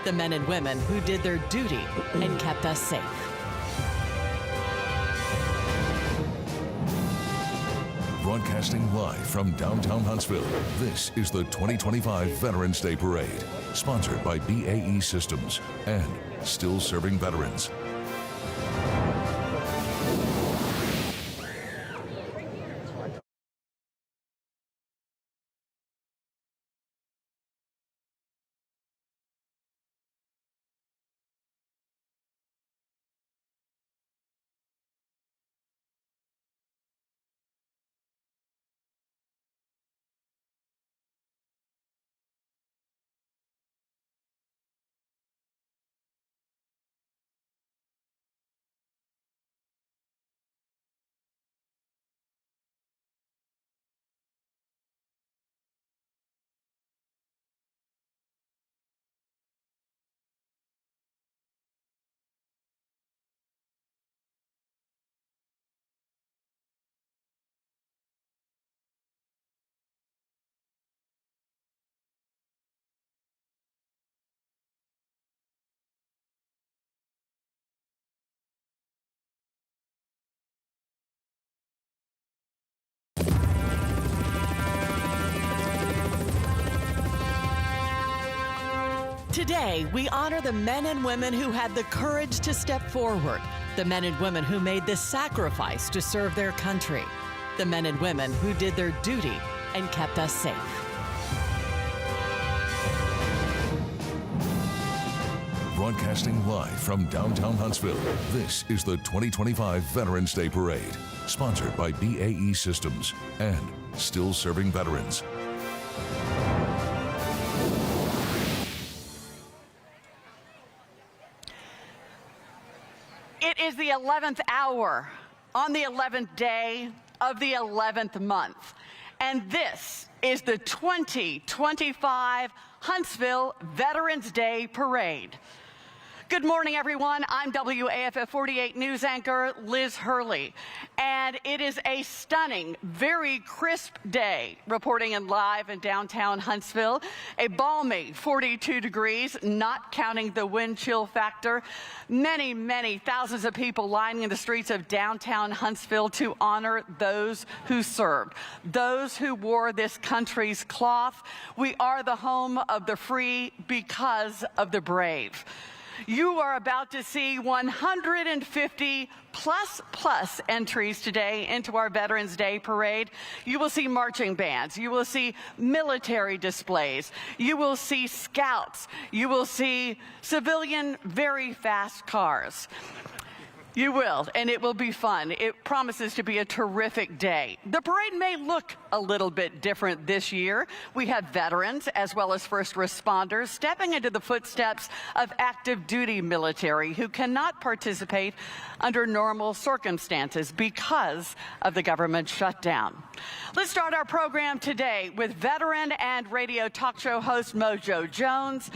the men and women who did their duty and kept us safe. Broadcasting live from downtown Huntsville, this is the 2025 Veterans Day Parade, sponsored by BAE Systems and still serving veterans. Today, we honor the men and women who had the courage to step forward, the men and women who made the sacrifice to serve their country, the men and women who did their duty and kept us safe. Broadcasting live from downtown Huntsville, this is the 2025 Veterans Day Parade, sponsored by BAE Systems and still serving veterans. It is the 11th hour on the 11th day of the 11th month, and this is the 2025 Huntsville Veterans Day Parade. Good morning, everyone. I'm WAFF 48 News anchor Liz Hurley, and it is a stunning, very crisp day reporting in live in downtown Huntsville. A balmy 42 degrees, not counting the wind chill factor. Many, many thousands of people lining the streets of downtown Huntsville to honor those who served, those who wore this country's cloth. We are the home of the free because of the brave. You are about to see 150 plus entries today into our Veterans Day Parade. You will see marching bands. You will see military displays. You will see scouts. You will see civilian, very fast cars. You will, and it will be fun. It promises to be a terrific day. The parade may look a little bit different this year. We have veterans as well as first responders stepping into the footsteps of active duty military who cannot participate under normal circumstances because of the government shutdown. Let's start our program today with veteran and radio talk show host Mojo Jones.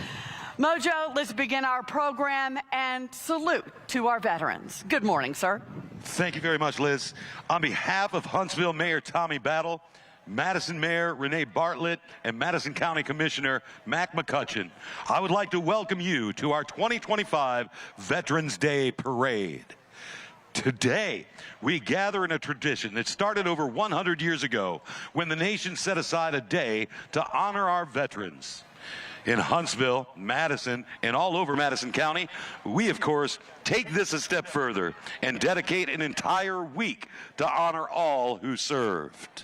Mojo, let's begin our program and salute to our veterans. Good morning, sir. Thank you very much, Liz. On behalf of Huntsville Mayor Tommy Battle, Madison Mayor Renee Bartlett, and Madison County Commissioner Mac McCutcheon, I would like to welcome you to our 2025 Veterans Day Parade. Today, we gather in a tradition that started over 100 years ago when the nation set aside a day to honor our veterans. In Huntsville, Madison, and all over Madison County, we, of course, take this a step further and dedicate an entire week to honor all who served.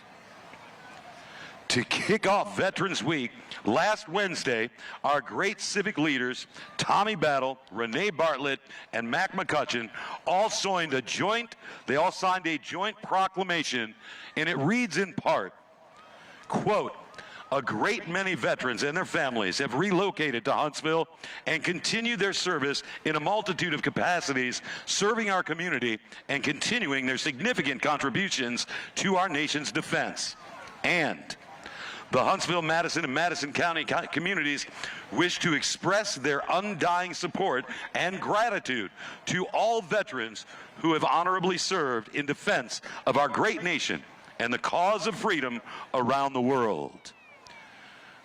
To kick off Veterans Week, last Wednesday, our great civic leaders, Tommy Battle, Renee Bartlett, and Mac McCutcheon, all signed a joint proclamation, and it reads in part, quote, "A great many veterans and their families have relocated to Huntsville and continue their service in a multitude of capacities, serving our community and continuing their significant contributions to our nation's defense. And the Huntsville, Madison, and Madison County communities wish to express their undying support and gratitude to all veterans who have honorably served in defense of our great nation and the cause of freedom around the world."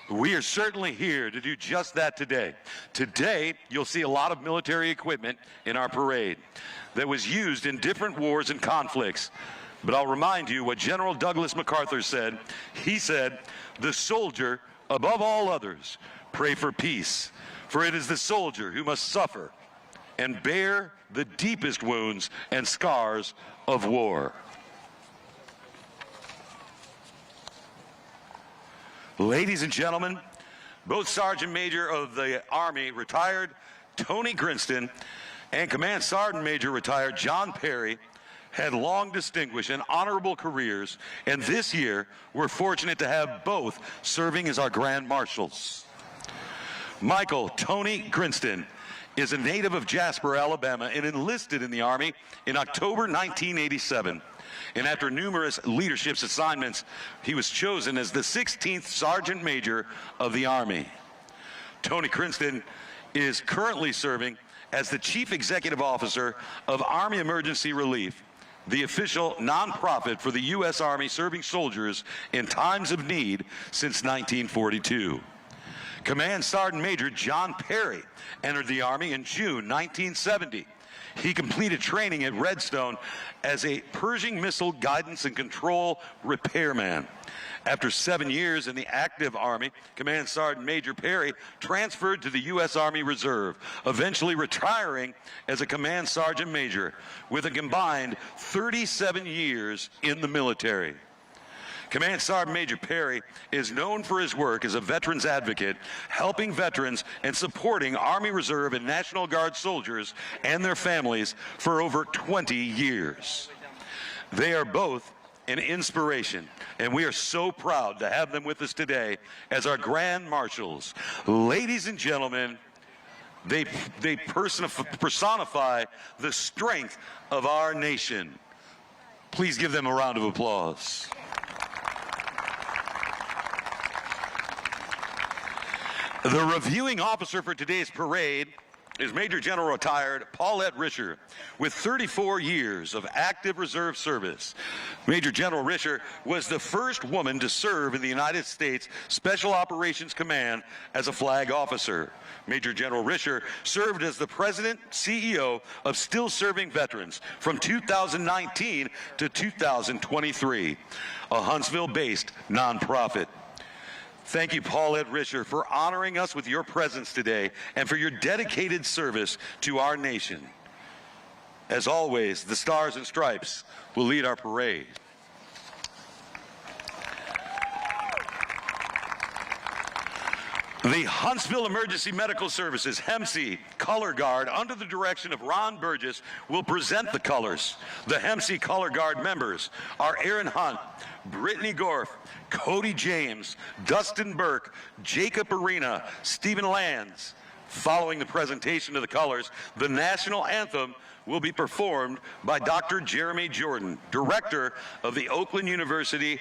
We are certainly here to do just that today. Today, you'll see a lot of military equipment in our parade that was used in different wars and conflicts. But I'll remind you what General Douglas MacArthur said. He said, "The soldier, above all others, pray for peace, for it is the soldier who must suffer and bear the deepest wounds and scars of war." Ladies and gentlemen, both Sergeant Major of the Army, retired Tony Grinston, and Command Sergeant Major, retired John Perry, had long distinguished and honorable careers, and this year we're fortunate to have both serving as our Grand Marshals. Michael Tony Grinston is a native of Jasper, Alabama, and enlisted in the Army in October 1987. And after numerous leadership assignments, he was chosen as the 16th Sergeant Major of the Army. Tony Grinston is currently serving as the Chief Executive Officer of Army Emergency Relief, the official nonprofit for the U.S. Army serving soldiers in times of need since 1942. Command Sergeant Major John Perry entered the Army in June 1970. He completed training at Redstone as a Pershing missile guidance and control repairman. After 7 years in the active Army, Command Sergeant Major Perry transferred to the U.S. Army Reserve, eventually retiring as a Command Sergeant Major with a combined 37 years in the military. Command Sergeant Major Perry is known for his work as a veterans advocate, helping veterans and supporting Army Reserve and National Guard soldiers and their families for over 20 years. They are both an inspiration, and we are so proud to have them with us today as our Grand Marshals. Ladies and gentlemen, they personify the strength of our nation. Please give them a round of applause. The reviewing officer for today's parade is Major General retired Paulette Risher, with 34 years of active reserve service. Major General Risher was the first woman to serve in the United States Special Operations Command as a flag officer. Major General Risher served as the President, CEO of Still Serving Veterans from 2019 to 2023, a Huntsville-based nonprofit. Thank you, Paulette Risher, for honoring us with your presence today and for your dedicated service to our nation. As always, the Stars and Stripes will lead our parade. The Huntsville Emergency Medical Services, HEMC, Color Guard, under the direction of Ron Burgess, will present the colors. The HEMC Color Guard members are Aaron Hunt, Brittany Gorf, Cody James, Dustin Burke, Jacob Arena, Stephen Lands. Following the presentation of the colors, the national anthem will be performed by Dr. Jeremy Jordan, director of the Oakland University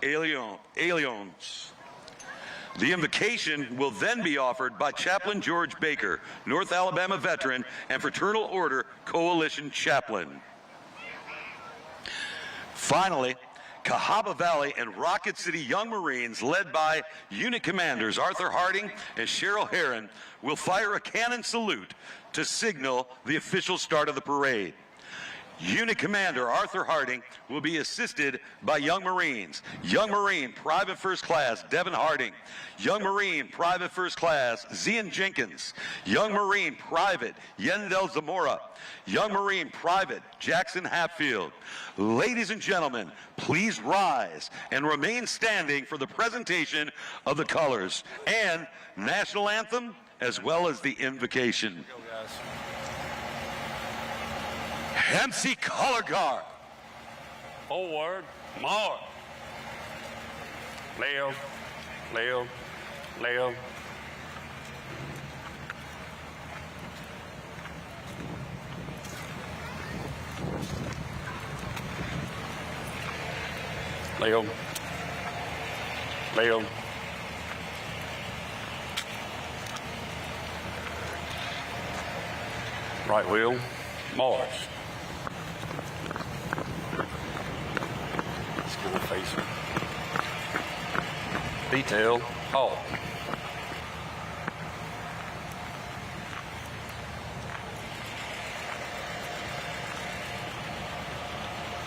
Alions. The invocation will then be offered by Chaplain George Baker, North Alabama veteran and Fraternal Order Coalition chaplain. Finally, Cahaba Valley and Rocket City Young Marines, led by unit commanders Arthur Harding and Cheryl Heron, will fire a cannon salute to signal the official start of the parade. Unit Commander Arthur Harding will be assisted by Young Marines. Young Marine Private First Class Devin Harding. Young Marine Private First Class Zian Jenkins. Young Marine Private Yendel Zamora. Young Marine Private Jackson Hatfield. Ladies and gentlemen, please rise and remain standing for the presentation of the colors and national anthem, as well as the invocation. HEMC Color Guard. Forward, march. Left, left, left. Left, left. Right wheel, march. Facer. Detail, Halt.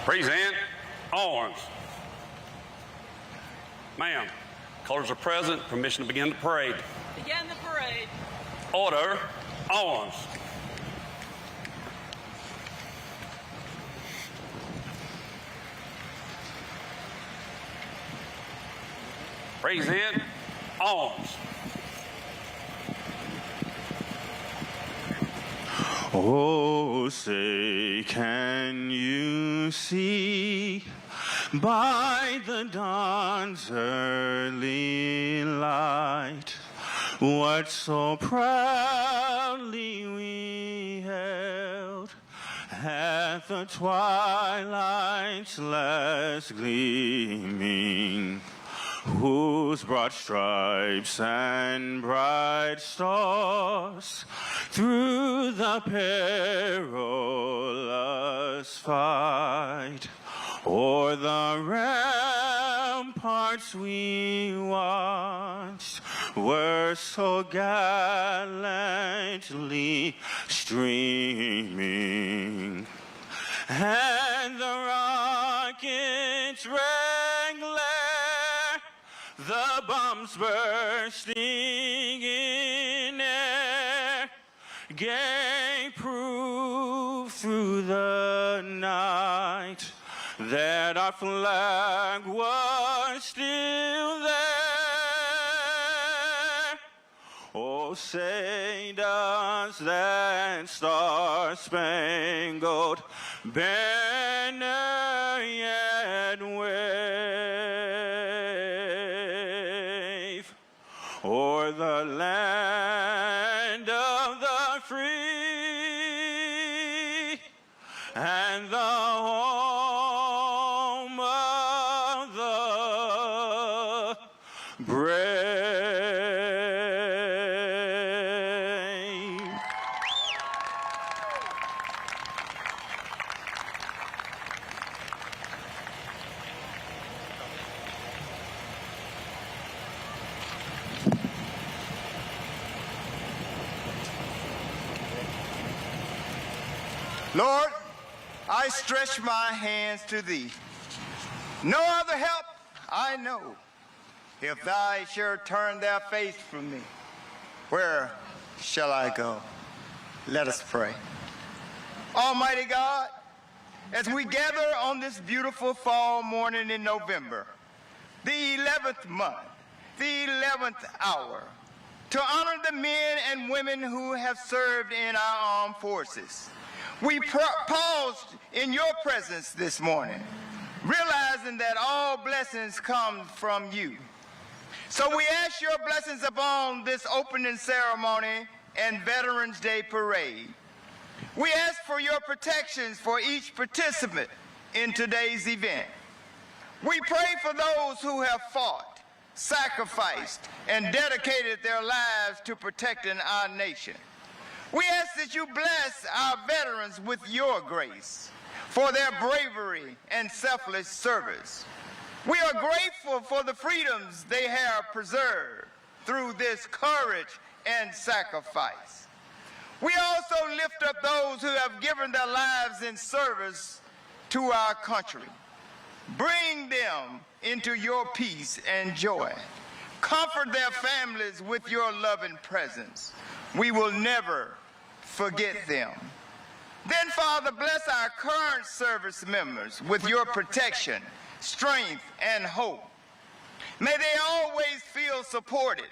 Present arms. Ma'am, colors are present. Permission to begin the parade. Begin the parade. Order. Arms. Present arms. Oh, say, can you see by the dawn's early light what so proudly we held at the twilight's last gleaming, whose broad stripes and bright stars through the perilous fight o'er the ramparts we watched were so gallantly streaming, and the rockets rang glare, the bombs bursting in air, gave proof through the night that our flag was still there. Oh, say, does that star-spangled banner yet wave o'er the land of the free and the home of the brave? Lord, I stretch my hands to thee. No other help I know. If thou shalt turn thy face from me, where shall I go? Let us pray. Almighty God, as we gather on this beautiful fall morning in November, the 11th month, the 11th hour, to honor the men and women who have served in our armed forces, we paused in your presence this morning, realizing that all blessings come from you. So we ask your blessings upon this opening ceremony and Veterans Day Parade. We ask for your protections for each participant in today's event. We pray for those who have fought, sacrificed, and dedicated their lives to protecting our nation. We ask that you bless our veterans with your grace for their bravery and selfless service. We are grateful for the freedoms they have preserved through this courage and sacrifice. We also lift up those who have given their lives in service to our country. Bring them into your peace and joy. Comfort their families with your loving presence. We will never forget them. Then, Father, bless our current service members with your protection, strength, and hope. May they always feel supported.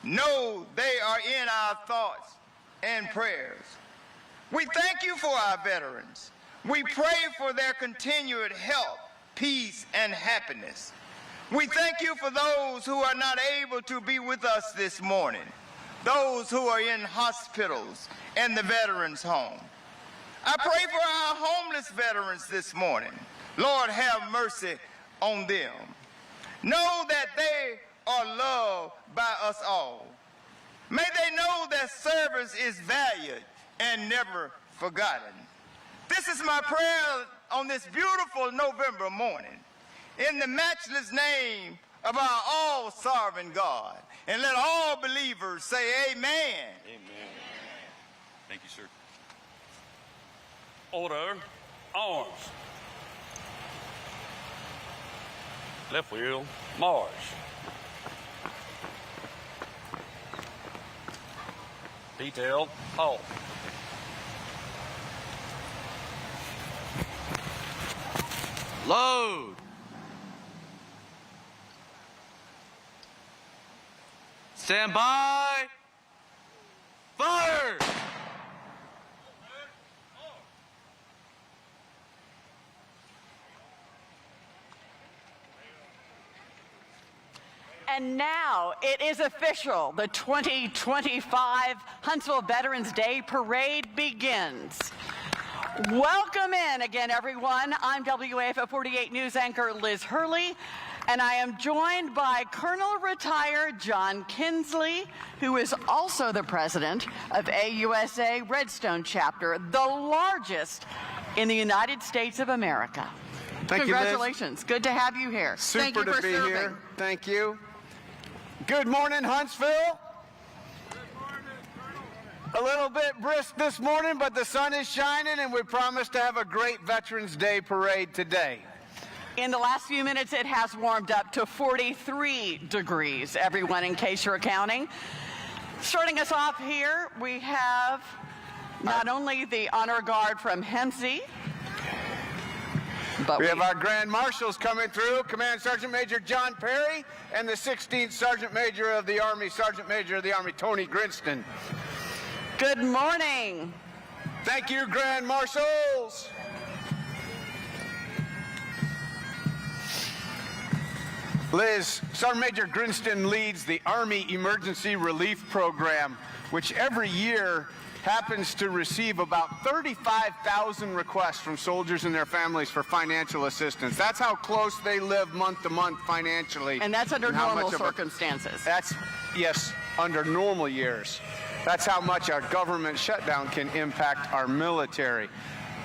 Know they are in our thoughts and prayers. We thank you for our veterans. We pray for their continued health, peace, and happiness. We thank you for those who are not able to be with us this morning, those who are in hospitals and the veterans' home. I pray for our homeless veterans this morning. Lord, have mercy on them. Know that they are loved by us all. May they know that service is valued and never forgotten. This is my prayer on this beautiful November morning. In the matchless name about all serving God. And let all believers say amen. Amen. Thank you, sir. Order. Arms. Left wheel. March. Detail. Halt. Load. Stand by. Fire. And now it is official. The 2025 Huntsville Veterans Day Parade begins. Welcome in again, everyone. I'm WAFF 48 News anchor Liz Hurley, and I am joined by Colonel Retired John Kinsley, who is also the president of AUSA Redstone Chapter, the largest in the United States of America. Thank you, Liz. Congratulations. Good to have you here. Thank you Super for to be serving. here. Thank you. Good morning, Huntsville. A little bit brisk this morning, but the sun is shining, and we promise to have a great Veterans Day parade today. In the last few minutes, it has warmed up to 43 degrees, everyone, in case you're counting. Starting us off here, we have not only the honor guard from Hemsey, but We have our Grand Marshals coming through, Command Sergeant Major John Perry, and the 16th Sergeant Major of the Army, Sergeant Major of the Army, Tony Grinston. Good morning. Thank you, Grand Marshals. Liz, Sergeant Major Grinston leads the Army Emergency Relief Program, which every year happens to receive about 35,000 requests from soldiers and their families for financial assistance. That's how close they live month to month financially. And that's under how normal much of a- circumstances. That's, yes, under normal years. That's how much our government shutdown can impact our military.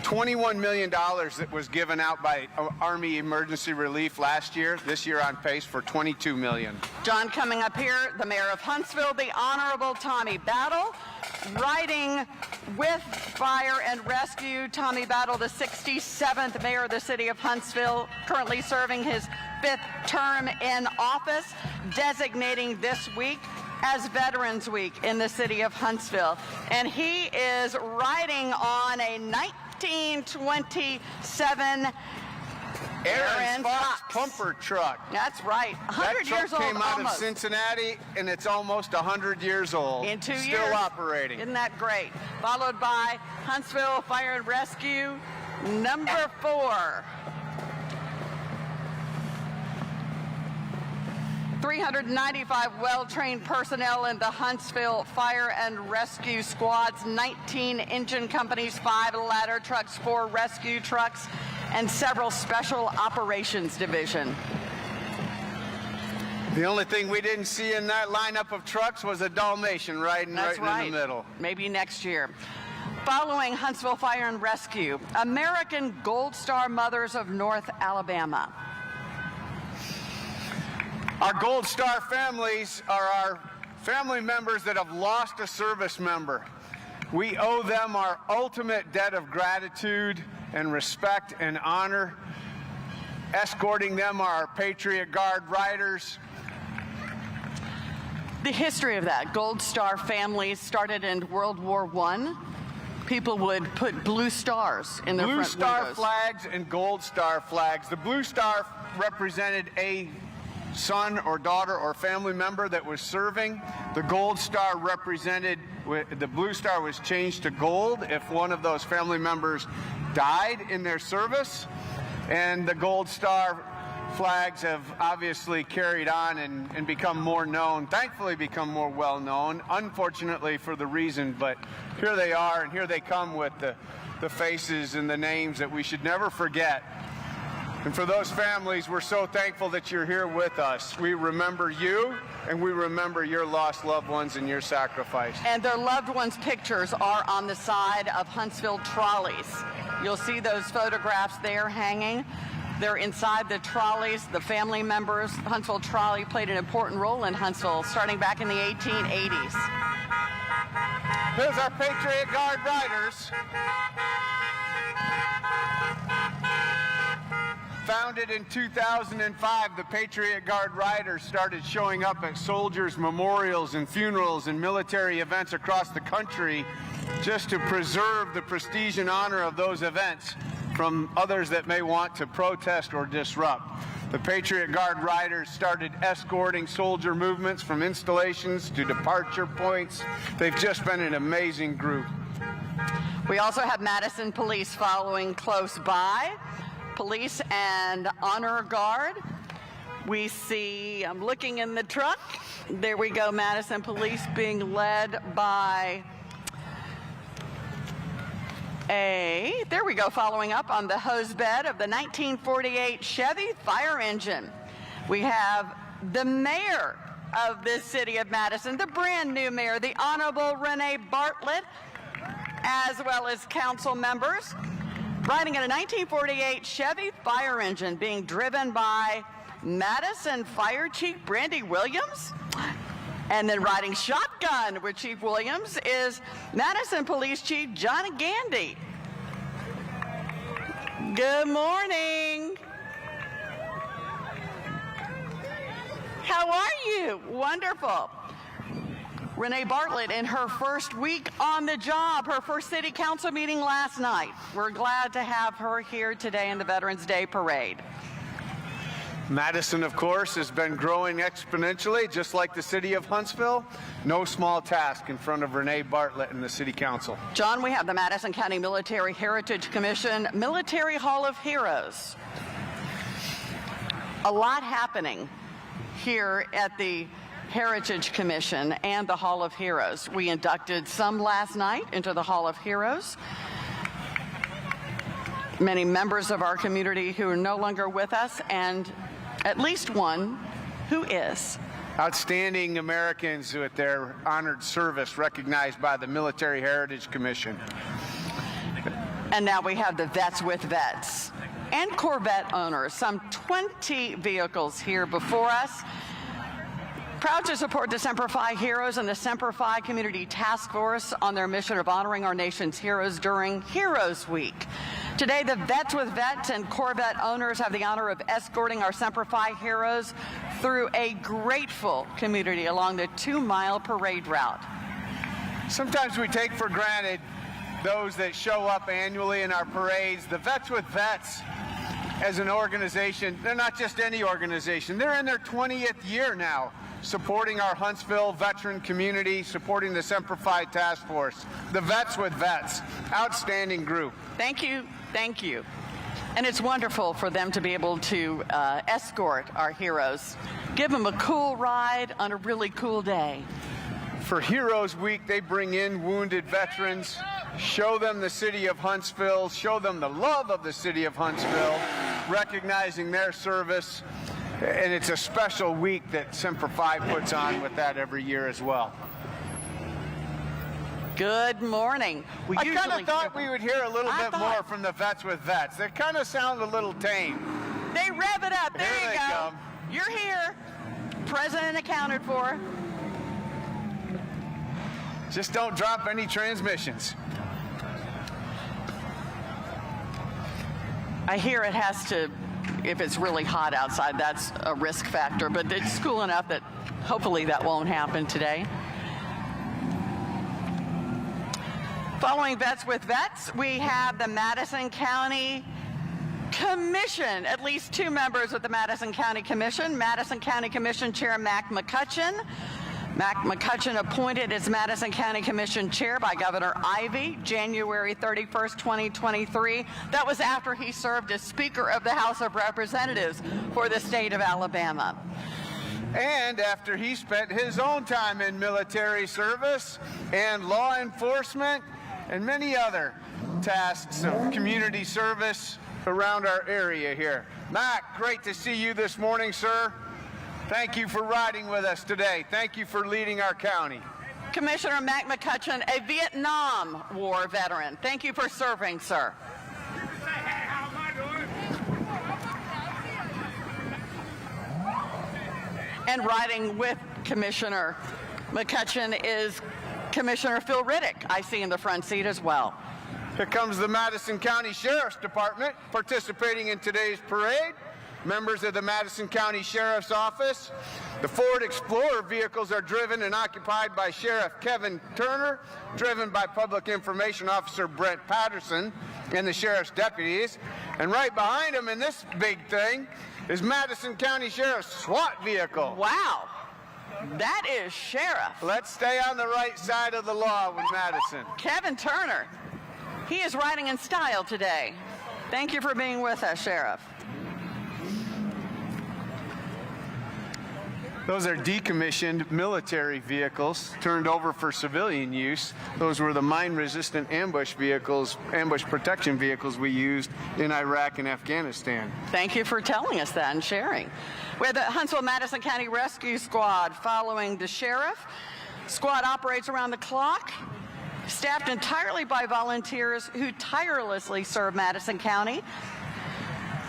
$21 million that was given out by Army Emergency Relief last year, this year on pace for $22 million. John, coming up here, the mayor of Huntsville, the Honorable Tommy Battle, riding with Fire and Rescue. Tommy Battle, the 67th mayor of the city of Huntsville, currently serving his 5th term in office, designating this week as Veterans Week in the city of Huntsville. And he is riding on a 1927 Aaron Fox pumper truck. That's right. 100 That truck years old came out almost. of Cincinnati, and it's almost 100 years old. In 2 years. Still operating. Isn't that great? Followed by Huntsville Fire and Rescue, number 4. 395 well-trained personnel in the Huntsville Fire and Rescue Squads, 19 engine companies, 5 ladder trucks, 4 rescue trucks, and several special operations division. The only thing we didn't see in that lineup of trucks was a Dalmatian riding That's right in the middle. Maybe next year. Following Huntsville Fire and Rescue, American Gold Star Mothers of North Alabama. Our Gold Star families are our family members that have lost a service member. We owe them our ultimate debt of gratitude and respect and honor. Escorting them are our Patriot Guard riders. The history of that, Gold Star families started in World War I. People would put blue stars in their Blue front Star windows. flags and Gold Star flags. The Blue Star represented a son or daughter or family member that was serving. The Gold Star represented, the Blue Star was changed to gold if one of those family members died in their service. And the Gold Star flags have obviously carried on and become more known, thankfully become more well known, unfortunately for the reason, but here they are, and here they come with the faces and the names that we should never forget. And for those families, we're so thankful that you're here with us. We remember you, and we remember your lost loved ones and your sacrifice. And their loved ones' pictures are on the side of Huntsville trolleys. You'll see those photographs there hanging. They're inside the trolleys. The family members, the Huntsville trolley played an important role in Huntsville starting back in the 1880s. Here's our Patriot Guard riders. Founded in 2005, the Patriot Guard Riders started showing up at soldiers' memorials and funerals and military events across the country just to preserve the prestige and honor of those events from others that may want to protest or disrupt. The Patriot Guard Riders started escorting soldier movements from installations to departure points. They've just been an amazing group. We also have Madison Police following close by. Police and Honor Guard. We see, I'm looking in the truck. There we go, Madison Police being led by there we go, following up on the hose bed of the 1948 Chevy fire engine. We have the mayor of this city of Madison, the brand new mayor, the Honorable Renee Bartlett, as well as council members, riding in a 1948 Chevy fire engine being driven by Madison Fire Chief Brandy Williams. And then riding shotgun with Chief Williams is Madison Police Chief Johnny Gandy. Good morning. How are you? Wonderful. Renee Bartlett in her first week on the job, her first city council meeting last night. We're glad to have her here today in the Veterans Day Parade. Madison, of course, has been growing exponentially, just like the city of Huntsville. No small task in front of Renee Bartlett and the City Council. John, we have the Madison County Military Heritage Commission Military Hall of Heroes. A lot happening here at the Heritage Commission and the Hall of Heroes. We inducted some last night into the Hall of Heroes. Many members of our community who are no longer with us, and at least one who is. Outstanding Americans with their honored service recognized by the Military Heritage Commission. And now we have the Vets with Vets and Corvette owners, some 20 vehicles here before us. Proud to support the Semper Fi Heroes and the Semper Fi Community Task Force on their mission of honoring our nation's heroes during Heroes Week. Today, the Vets with Vets and Corvette owners have the honor of escorting our Semper Fi heroes through a grateful community along the 2-mile parade route. Sometimes we take for granted those that show up annually in our parades. The Vets with Vets, as an organization, they're not just any organization. They're in their 20th year now, supporting our Huntsville veteran community, supporting the Semper Fi Task Force. The Vets with Vets, outstanding group. Thank you, thank you. And it's wonderful for them to be able to escort our heroes, give them a cool ride on a really cool day. For Heroes Week, they bring in wounded veterans, show them the city of Huntsville, show them the love of the city of Huntsville, recognizing their service. And it's a special week that Semper Fi puts on with that every year as well. Good morning. I kind of thought we would hear a little bit more from the Vets with Vets. They kind of sound a little tame. They rev it up. There Here you they go. come. You're here. Present accounted for. Just don't drop any transmissions. I hear it has to, if it's really hot outside, that's a risk factor, but it's cool enough that hopefully that won't happen today. Following Vets with Vets, we have the Madison County Commission, at least 2 members of the Madison County Commission. Madison County Commission Chair Mac McCutcheon. Mac McCutcheon appointed as Madison County Commission Chair by Governor Ivey, January 31st, 2023. That was after he served as Speaker of the House of Representatives for the state of Alabama. And after he spent his own time in military service and law enforcement and many other tasks of community service around our area here. Mac, great to see you this morning, sir. Thank you for riding with us today. Thank you for leading our county. Commissioner Mac McCutcheon, a Vietnam War veteran. Thank you for serving, sir. And riding with Commissioner McCutcheon is Commissioner Phil Riddick, I see in the front seat as well. Here comes the Madison County Sheriff's Department participating in today's parade. Members of the Madison County Sheriff's Office. The Ford Explorer vehicles are driven and occupied by Sheriff Kevin Turner, driven by Public Information Officer Brent Patterson and the Sheriff's deputies. And right behind them in this big thing is Madison County Sheriff's SWAT vehicle. Wow, that is Sheriff. Let's stay on the right side of the law with Madison. Kevin Turner, he is riding in style today. Thank you for being with us, Sheriff. Those are decommissioned military vehicles turned over for civilian use. Those were the mine-resistant ambush vehicles, ambush protection vehicles we used in Iraq and Afghanistan. Thank you for telling us that and sharing. We have the Huntsville-Madison County Rescue Squad following the sheriff. Squad operates around the clock, staffed entirely by volunteers who tirelessly serve Madison County.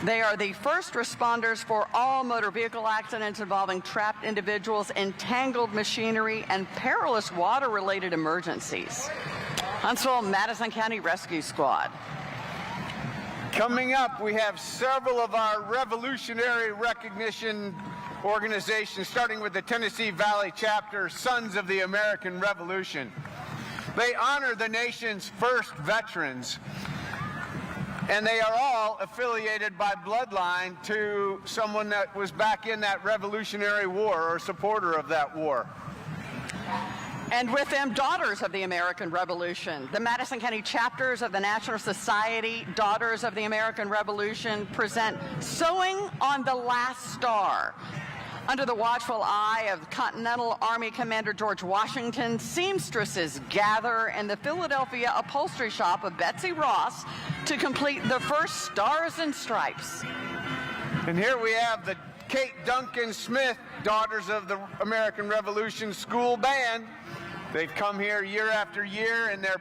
They are the first responders for all motor vehicle accidents involving trapped individuals, entangled machinery, and perilous water-related emergencies. Huntsville-Madison County Rescue Squad. Coming up, we have several of our revolutionary recognition organizations, starting with the Tennessee Valley chapter, Sons of the American Revolution. They honor the nation's first veterans, and they are all affiliated by bloodline to someone that was back in that Revolutionary War or supporter of that war. And with them, Daughters of the American Revolution. The Madison County chapters of the National Society Daughters of the American Revolution present Sewing on the Last Star. Under the watchful eye of Continental Army Commander George Washington, seamstresses gather in the Philadelphia upholstery shop of Betsy Ross to complete the first Stars and Stripes. And here we have the Kate Duncan Smith Daughters of the American Revolution School Band. They've come here year after year in their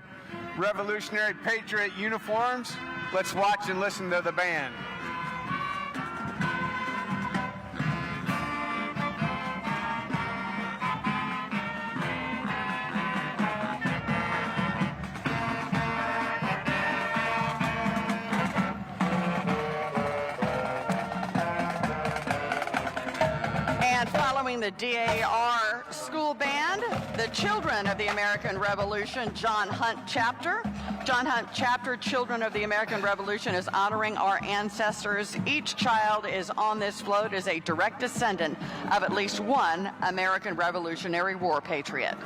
Revolutionary Patriot uniforms. Let's watch and listen to the band. The DAR School Band, the Children of the American Revolution John Hunt Chapter. John Hunt Chapter, Children of the American Revolution, is honoring our ancestors. Each child is on this float as a direct descendant of at least one American Revolutionary War patriot.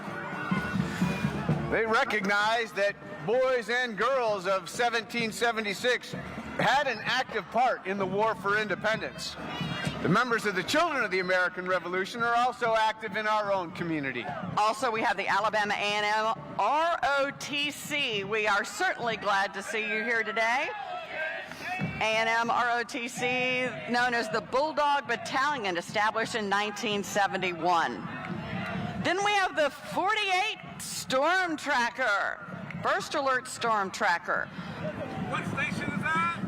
They recognize that boys and girls of 1776 had an active part in the War for Independence. The members of the Children of the American Revolution are also active in our own community. Also, we have the Alabama A&M ROTC. We are certainly glad to see you here today. A&M ROTC, known as the Bulldog Battalion, established in 1971. Then we have the 48 Storm Tracker, First Alert Storm Tracker. What station is that?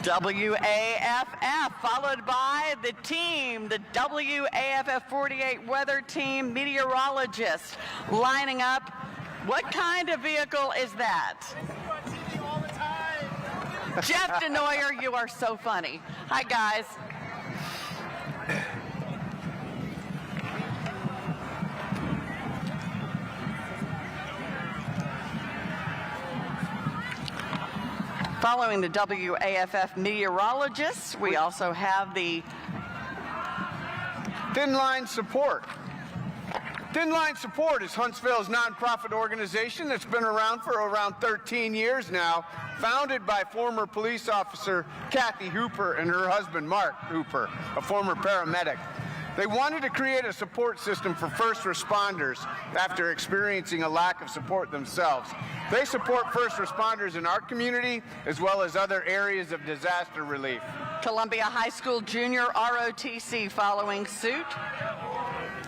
WAFF, followed by the team, the WAFF 48 weather team meteorologist lining up. What kind of vehicle is that? Jeff Denoyer, you are so funny. Hi, guys. Following the WAFF meteorologists, we also have the Thin Line Support. Thin Line Support is Huntsville's nonprofit organization that's been around for around 13 years now, founded by former police officer Kathy Hooper and her husband Mark Hooper, a former paramedic. They wanted to create a support system for first responders after experiencing a lack of support themselves. They support first responders in our community as well as other areas of disaster relief. Columbia High School Junior ROTC following suit.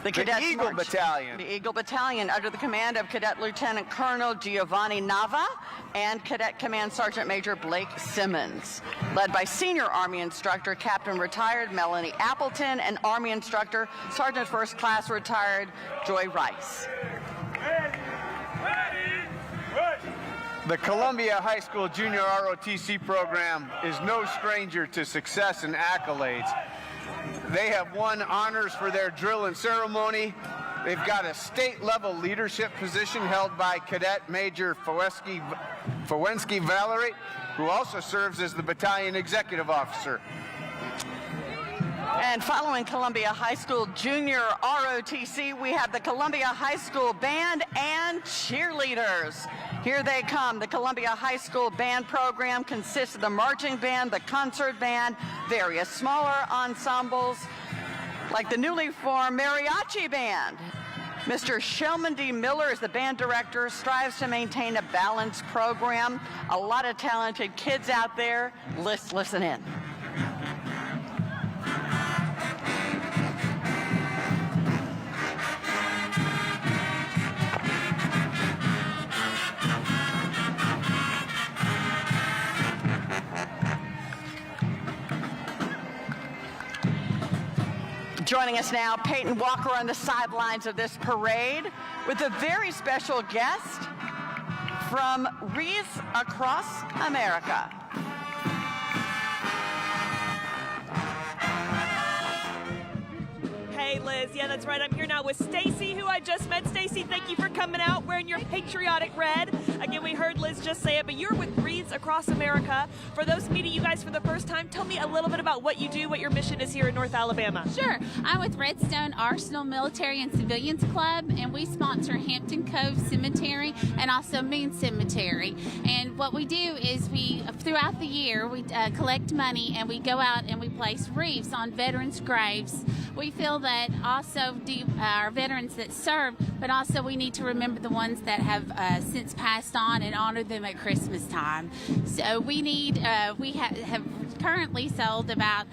The Cadets Eagle March. Battalion. The Eagle Battalion under the command of Cadet Lieutenant Colonel Giovanni Nava and Cadet Command Sergeant Major Blake Simmons. Led by Senior Army Instructor Captain Retired Melanie Appleton and Army Instructor Sergeant First Class Retired Joy Rice. The Columbia High School Junior ROTC program is no stranger to success and accolades. They have won honors for their drill and ceremony. They've got a state-level leadership position held by Cadet Major Fowensky Valerie, who also serves as the battalion executive officer. And following Columbia High School Junior ROTC, we have the Columbia High School Band and Cheerleaders. Here they come. The Columbia High School Band program consists of the marching band, the concert band, various smaller ensembles, like the newly formed mariachi band. Mr. Shelman D. Miller is the band director, strives to maintain a balanced program. A lot of talented kids out there. Listen in. Joining us now, Peyton Walker on the sidelines of this parade with a very special guest from Wreaths Across America. Hey Liz, yeah, that's right. I'm here now with Stacy, who I just met. Stacy, thank you for coming out wearing your patriotic red. Again, we heard Liz just say it, but you're with Wreaths Across America. For those meeting you guys for the first time, tell me a little bit about what you do, what your mission is here in North Alabama. Sure. I'm with Redstone Arsenal Military and Civilians Club, and we sponsor Hampton Cove Cemetery and also Moon Cemetery. And what we do is throughout the year, we collect money and we go out and we place wreaths on veterans' graves. We feel that also our veterans that serve, but also we need to remember the ones that have since passed on and honor them at Christmas time. So we have currently sold about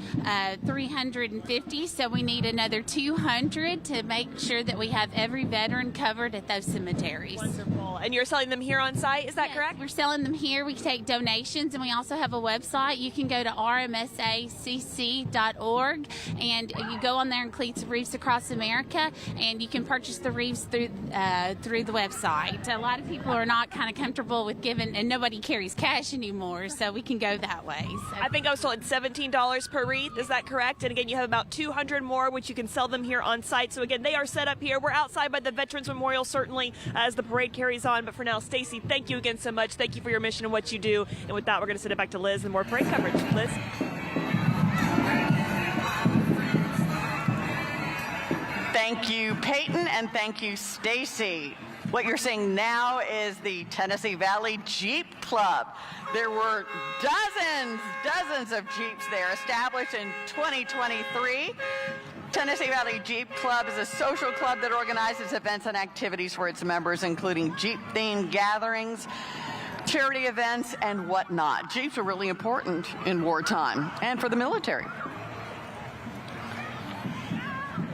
350, so we need another 200 to make sure that we have every veteran covered at those cemeteries. Wonderful. And you're selling them here on site, is that correct? We're selling them here. We take donations, and we also have a website. You can go to rmsacc.org, and you go on there and click Wreaths Across America, and you can purchase the wreaths through the website. A lot of people are not kind of comfortable with giving, and nobody carries cash anymore, so we can go that way. So. I think I was told it's $17 per wreath, is that correct? And again, you have about 200 more, which you can sell them here on site. So again, they are set up here. We're outside by the Veterans Memorial, certainly, as the parade carries on. But for now, Stacy, thank you again so much. Thank you for your mission and what you do. And with that, we're going to send it back to Liz and more parade coverage. Liz? Thank you, Peyton, and thank you, Stacy. What you're seeing now is the Tennessee Valley Jeep Club. There were dozens of Jeeps there, established in 2023. Tennessee Valley Jeep Club is a social club that organizes events and activities for its members, including Jeep-themed gatherings, charity events, and whatnot. Jeeps are really important in wartime and for the military.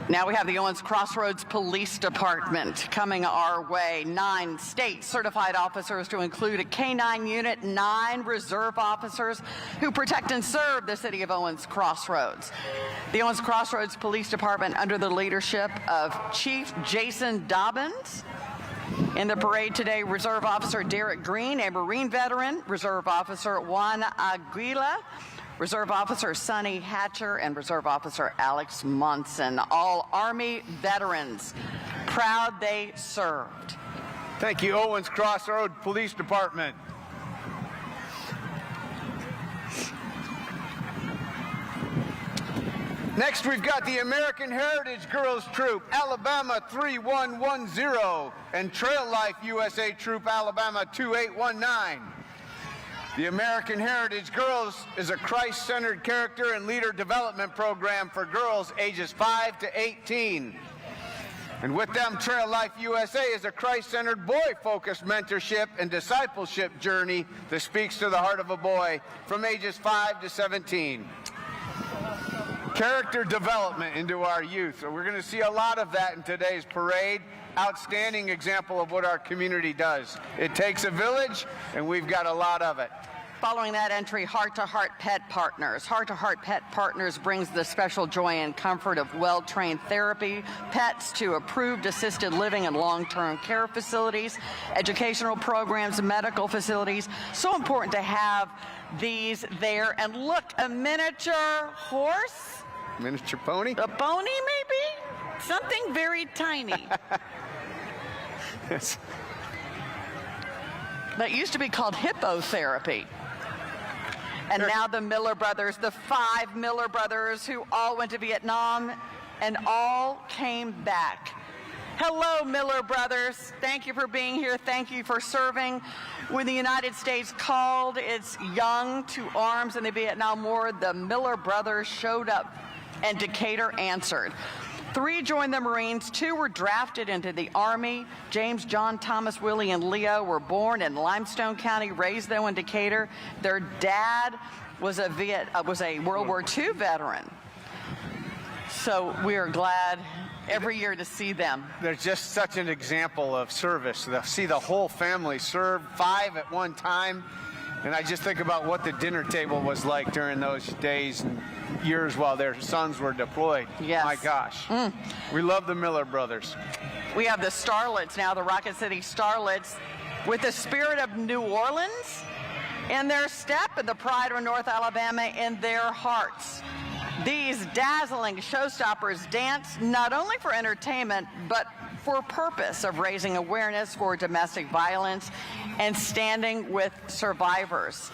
Now we have the Owens Crossroads Police Department coming our way. 9 state certified officers to include a K-9 unit, 9 reserve officers who protect and serve the city of Owens Crossroads. The Owens Crossroads Police Department under the leadership of Chief Jason Dobbins. In the parade today, Reserve Officer Derek Green, a Marine veteran, Reserve Officer Juan Aguila, Reserve Officer Sonny Hatcher, and Reserve Officer Alex Monson, all Army veterans. Proud they served. Thank you, Owens Crossroads Police Department. Next, we've got the American Heritage Girls Troop, Alabama 3110, and Trail Life USA Troop, Alabama 2819. The American Heritage Girls is a Christ-centered character and leader development program for girls ages 5 to 18. And with them, Trail Life USA is a Christ-centered boy-focused mentorship and discipleship journey that speaks to the heart of a boy from ages 5 to 17. character development into our youth. So we're going to see a lot of that in today's parade. Outstanding example of what our community does. It takes a village, and we've got a lot of it. Following that entry, Heart to Heart Pet Partners. Heart to Heart Pet Partners brings the special joy and comfort of well-trained therapy pets to approved assisted living and long-term care facilities, educational programs, medical facilities. So important to have these there. And look, a miniature horse? Miniature pony? A pony, maybe? Something very tiny. Yes. That used to be called hippotherapy. And now the Miller brothers, the 5 Miller brothers who all went to Vietnam and all came back. Hello, Miller brothers. Thank you for being here. Thank you for serving. When the United States called its young to arms in the Vietnam War, the Miller brothers showed up, and Decatur answered. 3 joined the Marines, 2 were drafted into the Army. James, John, Thomas, Willie, and Leo were born in Limestone County, raised though in Decatur. Their dad was a World War II veteran. So we are glad every year to see them. They're just such an example of service. To see the whole family serve, 5 at one time. And I just think about what the dinner table was like during those days and years while their sons were deployed. Yes. My gosh. We love the Miller brothers. We have the Starlets now, the Rocket City Starlets, with the spirit of New Orleans in their step and the pride of North Alabama in their hearts. These dazzling showstoppers dance not only for entertainment, but for purpose of raising awareness for domestic violence and standing with survivors.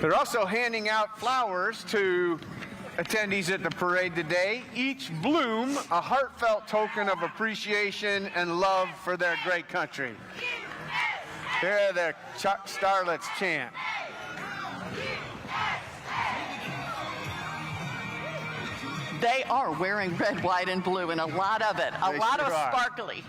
They're also handing out flowers to attendees at the parade today. Each bloom a heartfelt token of appreciation and love for their great country. Here their Starlets chant. They are wearing red, white, and blue, and a lot of it. A lot of sparkly.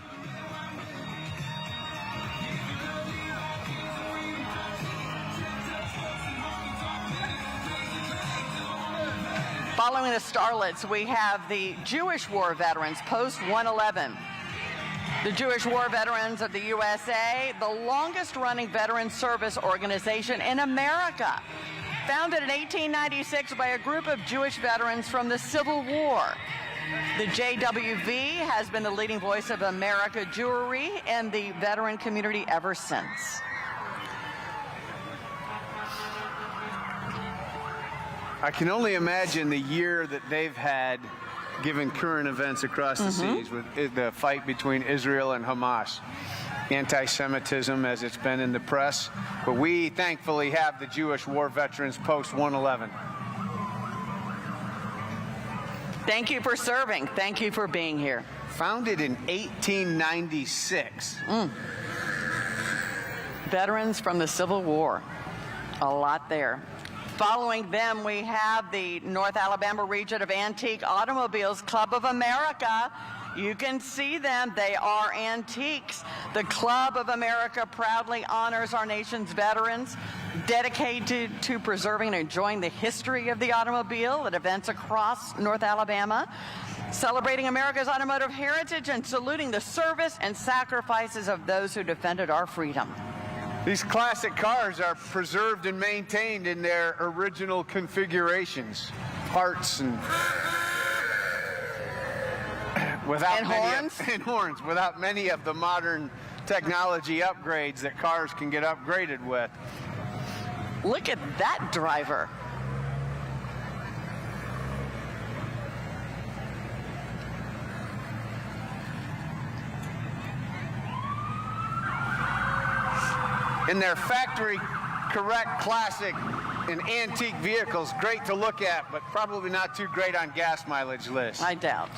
Following the Starlets, we have the Jewish War Veterans, Post 111. The Jewish War Veterans of the USA, the longest-running veteran service organization in America. Founded in 1896 by a group of Jewish veterans from the Civil War. The JWV has been the leading voice of America Jewry and the veteran community ever since. I can only imagine the year that they've had given current events across the seas with the fight between Israel and Hamas. Anti-Semitism as it's been in the press, but we thankfully have the Jewish War Veterans Post 111. Thank you for serving. Thank you for being here. Founded in 1896. Veterans from the Civil War. A lot there. Following them, we have the North Alabama Region of Antique Automobiles Club of America. You can see them. They are antiques. The Club of America proudly honors our nation's veterans, dedicated to preserving and enjoying the history of the automobile at events across North Alabama, celebrating America's automotive heritage and saluting the service and sacrifices of those who defended our freedom. These classic cars are preserved and maintained in their original configurations, parts and horns, without many of the modern technology upgrades that cars can get upgraded with. Look at that driver. In their factory correct classic and antique vehicles, great to look at, but probably not too great on gas mileage lists. I doubt.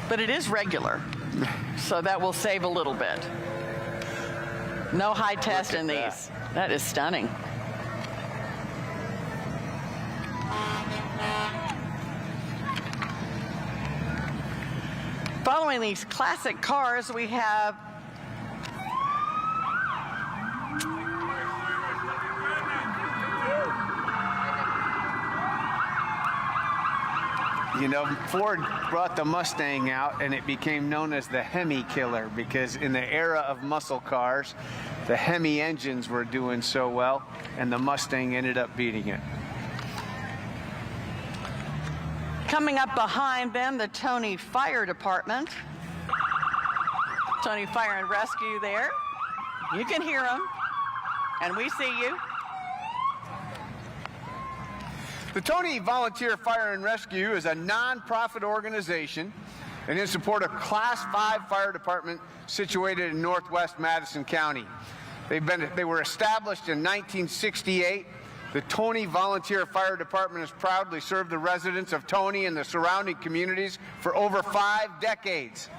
But it is regular, so that will save a little bit. No high test in these. That is stunning. Following these classic cars, we have You know, Ford brought the Mustang out, and it became known as the Hemi killer because in the era of muscle cars, the Hemi engines were doing so well, and the Mustang ended up beating it. Coming up behind them, the Tony Fire Department. Tony Fire and Rescue there. You can hear them, and we see you. The Tony Volunteer Fire and Rescue is a non-profit organization and in support of Class 5 fire department situated in northwest Madison County. They were established in 1968. The Tony Volunteer Fire Department has proudly served the residents of Tony and the surrounding communities for over 5 decades.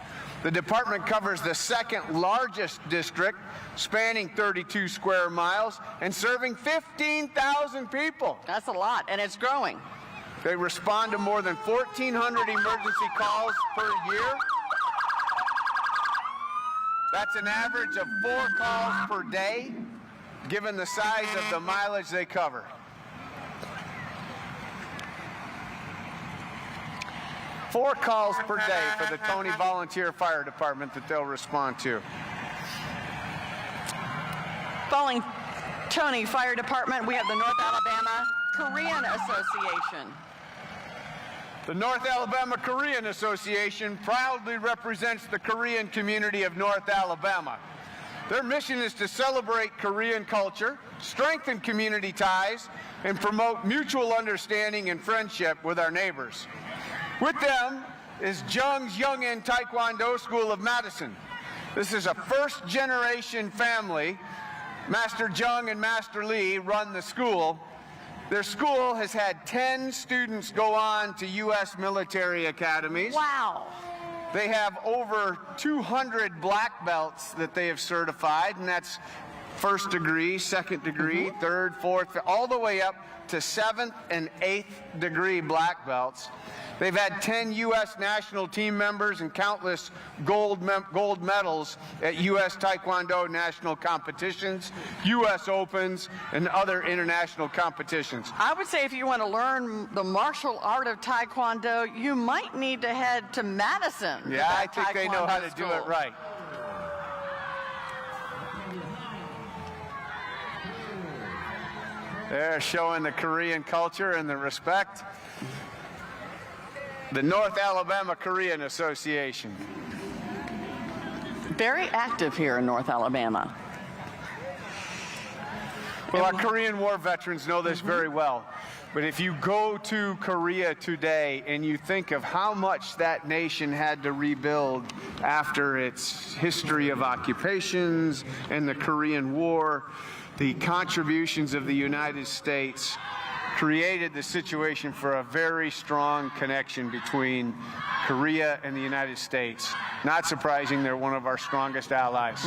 The department covers the second largest district, spanning 32 square miles and serving 15,000 people. That's a lot, and it's growing. They respond to more than 1,400 emergency calls per year. That's an average of 4 calls per day, given the size of the mileage they cover. Four calls per day for the Tony Volunteer Fire Department that they'll respond to. Following Tony Fire Department, we have the North Alabama Korean Association. The North Alabama Korean Association proudly represents the Korean community of North Alabama. Their mission is to celebrate Korean culture, strengthen community ties, and promote mutual understanding and friendship with our neighbors. With them is Jung's Youngin Taekwondo School of Madison. This is a first-generation family. Master Jung and Master Lee run the school. Their school has had 10 students go on to U.S. military academies. Wow. They have over 200 black belts that they have certified, and that's first degree, second degree, third, fourth, all the way up to 7th and 8th degree black belts. They've had 10 U.S. national team members and countless gold medals at U.S. Taekwondo national competitions, U.S. Opens, and other international competitions. I would say if you want to learn the martial art of Taekwondo, you might need to head to Madison. Yeah, I think they know how to do it right. They're showing the Korean culture and the respect. The North Alabama Korean Association. Very active here in North Alabama. Well, our Korean War veterans know this very well. But if you go to Korea today and you think of how much that nation had to rebuild after its history of occupations and the Korean War, the contributions of the United States created the situation for a very strong connection between Korea and the United States. Not surprising, they're one of our strongest allies.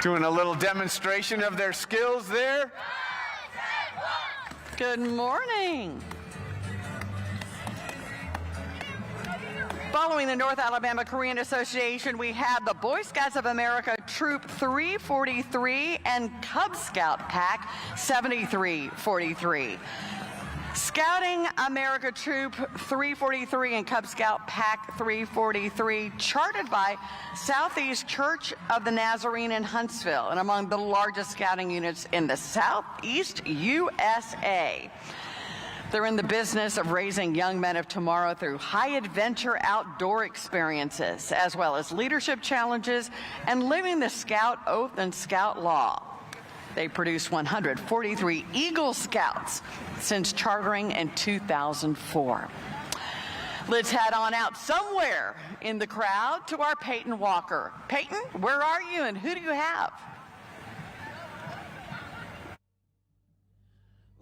Doing a little demonstration of their skills there. Good morning. Following the North Alabama Korean Association, we have the Boy Scouts of America Troop 343 and Cub Scout Pack 7343. Scouting America Troop 343 and Cub Scout Pack 343, chartered by Southeast Church of the Nazarene in Huntsville, and among the largest scouting units in the Southeast USA. They're in the business of raising young men of tomorrow through high-adventure outdoor experiences, as well as leadership challenges and living the Scout Oath and Scout Law. They produced 143 Eagle Scouts since chartering in 2004. Let's head on out somewhere in the crowd to our Peyton Walker. Peyton, where are you and who do you have?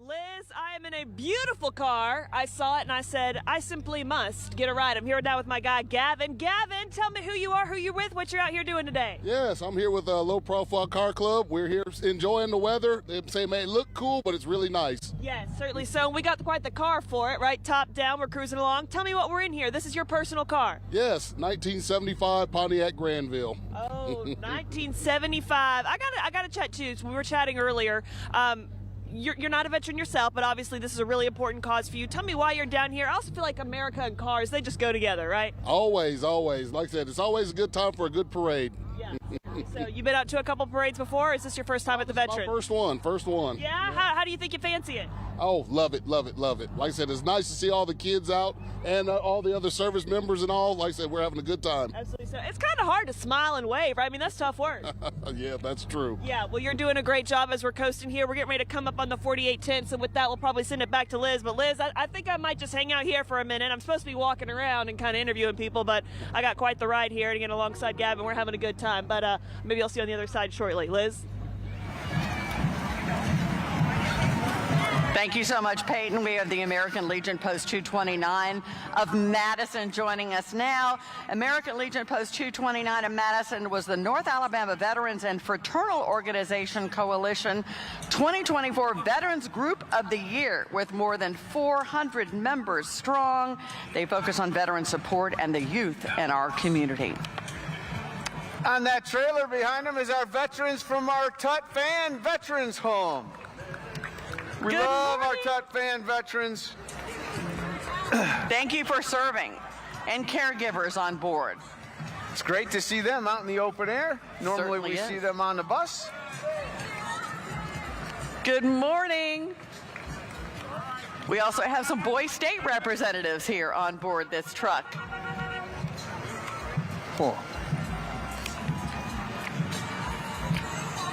Liz, I am in a beautiful car. I saw it and I said, I simply must get a ride. I'm here now with my guy, Gavin. Gavin, tell me who you are, who you're with, what you're out here doing today. Yes, I'm here with a Low Profile Car Club. We're here enjoying the weather. They say it may look cool, but it's really nice. Yes, certainly so. We got quite the car for it, right? Top down, we're cruising along. Tell me what we're in here. This is your personal car. Yes, 1975 Pontiac Granville. Oh, Oh, 1975. I gotta chat too. So we were chatting earlier. You're not a veteran yourself, but obviously this is a really important cause for you. Tell me why you're down here. I also feel like America and cars, they just go together, right? Always, always. Like I said, it's always a good time for a good parade. Yeah. So you've been out to a couple parades before, or is this your first time at the Veterans? My first one. Yeah? How do you think you fancy it? Oh, love it, love it, love it. Like I said, it's nice to see all the kids out and all the other service members and all. Like I said, we're having a good time. Absolutely. So it's kind of hard to smile and wave, right? I mean, that's tough work. Yeah, that's true. Yeah, well, you're doing a great job as we're coasting here. We're getting ready to come up on the 4810, so with that, we'll probably send it back to Liz. But Liz, I think I might just hang out here for a minute. I'm supposed to be walking around and kind of interviewing people, but I got quite the ride here to get alongside Gavin. We're having a good time, but maybe I'll see you on the other side shortly. Liz? Thank you so much, Peyton. We have the American Legion Post 229 of Madison joining us now. American Legion Post 229 of Madison was the North Alabama Veterans and Fraternal Organization Coalition 2024 Veterans Group of the Year with more than 400 members strong. They focus on veteran support and the youth in our community. On that trailer behind them is our veterans from our Tut Fan Veterans Home. We love our Tut Fan veterans. Thank you for serving, and caregivers on board. It's great to see them out in the open air. Normally we see them on the bus. Good morning. We also have some Boy State representatives here on board this truck. Cool.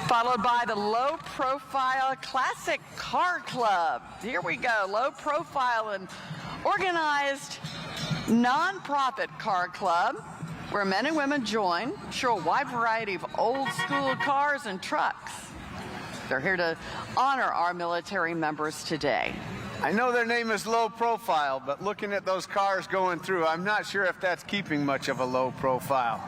Followed by the Low Profile Classic Car Club. Here we go, low profile and organized nonprofit car club where men and women join, show a wide variety of old school cars and trucks. They're here to honor our military members today. I know their name is Low Profile, but looking at those cars going through, I'm not sure if that's keeping much of a low profile.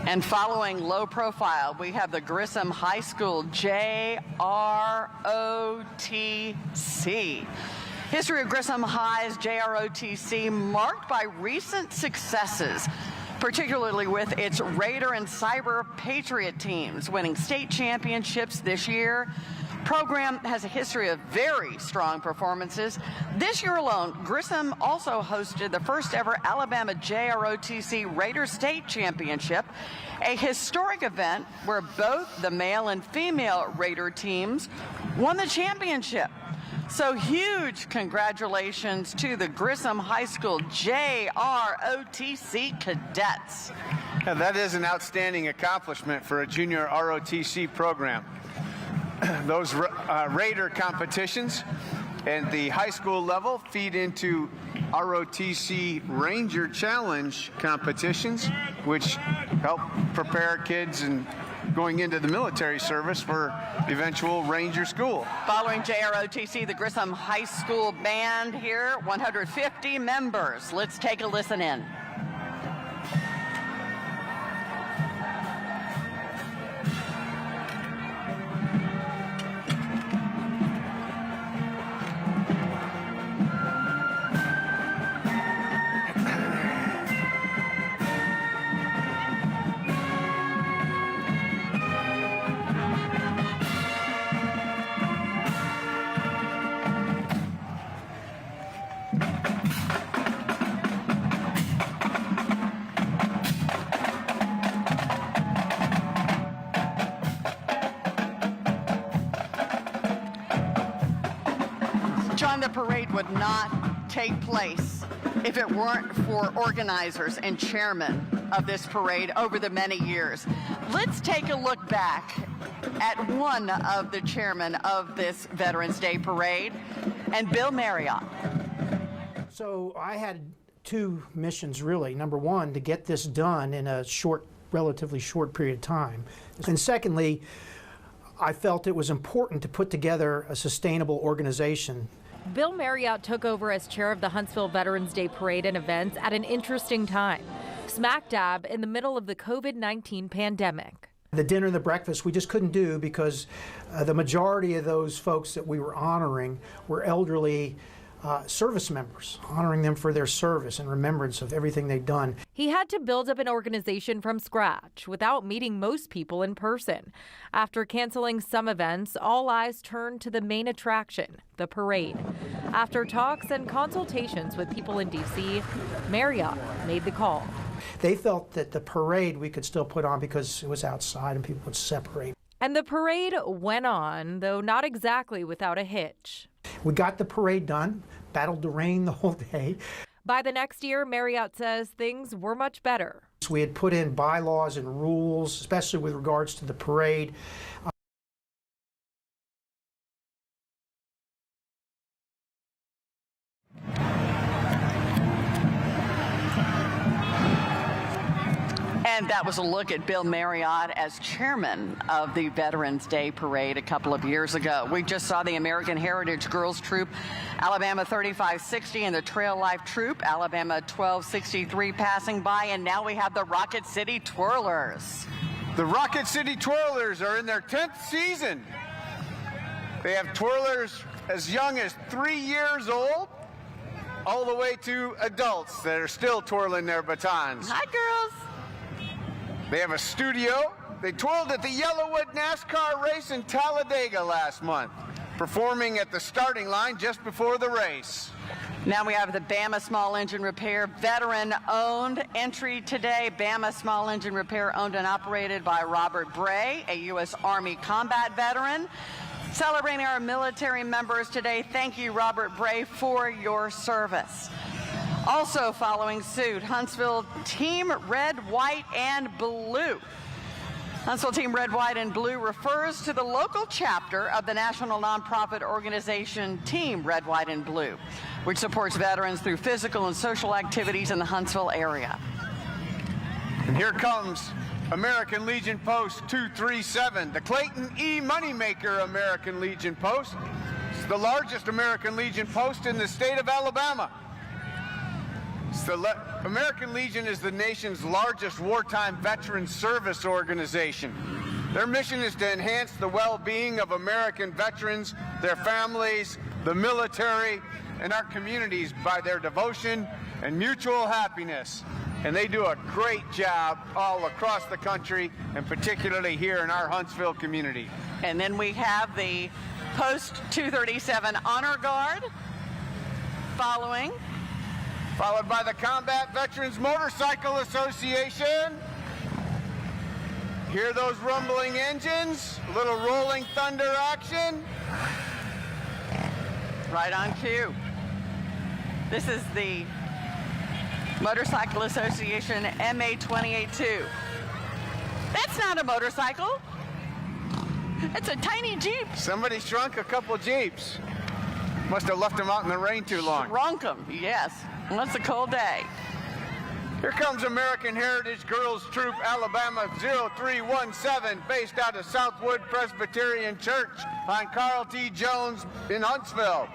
And following Low Profile, we have the Grissom High School JROTC. History of Grissom High's JROTC marked by recent successes, particularly with its Raider and Cyber Patriot teams winning state championships this year. Program has a history of very strong performances. This year alone, Grissom also hosted the first ever Alabama JROTC Raider State Championship, a historic event where both the male and female Raider teams won the championship. So huge congratulations to the Grissom High School JROTC cadets. Yeah, that is an outstanding accomplishment for a junior ROTC program. Those Raider competitions at the high school level feed into ROTC Ranger Challenge competitions, which help prepare kids and going into the military service for eventual Ranger school. Following JROTC, the Grissom High School band here, 150 members. Let's take a listen in. John, the parade would not take place if it weren't for organizers and chairmen of this parade over the many years. Let's take a look back at one of the chairmen of this Veterans Day parade, and Bill Marriott. So I had two missions, really. Number one, to get this done in a relatively short period of time. And secondly, I felt it was important to put together a sustainable organization. Bill Marriott took over as chair of the Huntsville Veterans Day Parade and events at an interesting time, smack dab in the middle of the COVID-19 pandemic. The dinner and the breakfast we just couldn't do because the majority of those folks that we were honoring were elderly service members, honoring them for their service and remembrance of everything they've done. He had to build up an organization from scratch without meeting most people in person. After canceling some events, all eyes turned to the main attraction, the parade. After talks and consultations with people in D.C., Marriott made the call. They felt that the parade we could still put on because it was outside and people would separate. And the parade went on, though not exactly without a hitch. We got the parade done, battled the rain the whole day. By the next year, Marriott says things were much better. We had put in bylaws and rules, especially with regards to the parade. And that was a look at Bill Marriott as chairman of the Veterans Day Parade a couple of years ago. We just saw the American Heritage Girls Troop, Alabama 3560, and the Trail Life Troop, Alabama 1263, passing by. And now we have the Rocket City Twirlers. The Rocket City Twirlers are in their 10th season. They have twirlers as young as 3 years old, all the way to adults that are still twirling their batons. Hi, girls. They have a studio. They twirled at the Yellowwood NASCAR race in Talladega last month, performing at the starting line just before the race. Now we have the Bama Small Engine Repair veteran-owned entry today. Bama Small Engine Repair, owned and operated by Robert Bray, a U.S. Army combat veteran. Celebrating our military members today, thank you, Robert Bray, for your service. Also following suit, Huntsville Team Red, White, and Blue. Huntsville Team Red, White, and Blue refers to the local chapter of the national nonprofit organization Team Red, White, and Blue, which supports veterans through physical and social activities in the Huntsville area. And here comes American Legion Post 237, the Clayton E. Moneymaker American Legion Post. It's the largest American Legion post in the state of Alabama. American Legion is the nation's largest wartime veteran service organization. Their mission is to enhance the well-being of American veterans, their families, the military, and our communities by their devotion and mutual happiness. And they do a great job all across the country, and particularly here in our Huntsville community. And then we have the Post 237 Honor Guard followed by the Combat Veterans Motorcycle Association. Hear those rumbling engines, a little rolling thunder action. Right on cue. This is the Motorcycle Association MA-282. That's not a motorcycle. It's a tiny Jeep. Somebody shrunk a couple Jeeps. Must have left them out in the rain too long. Shrunk them, yes. Well, it's a cold day. Here comes American Heritage Girls Troop, Alabama 0317, based out of Southwood Presbyterian Church on Carl T. Jones in Huntsville.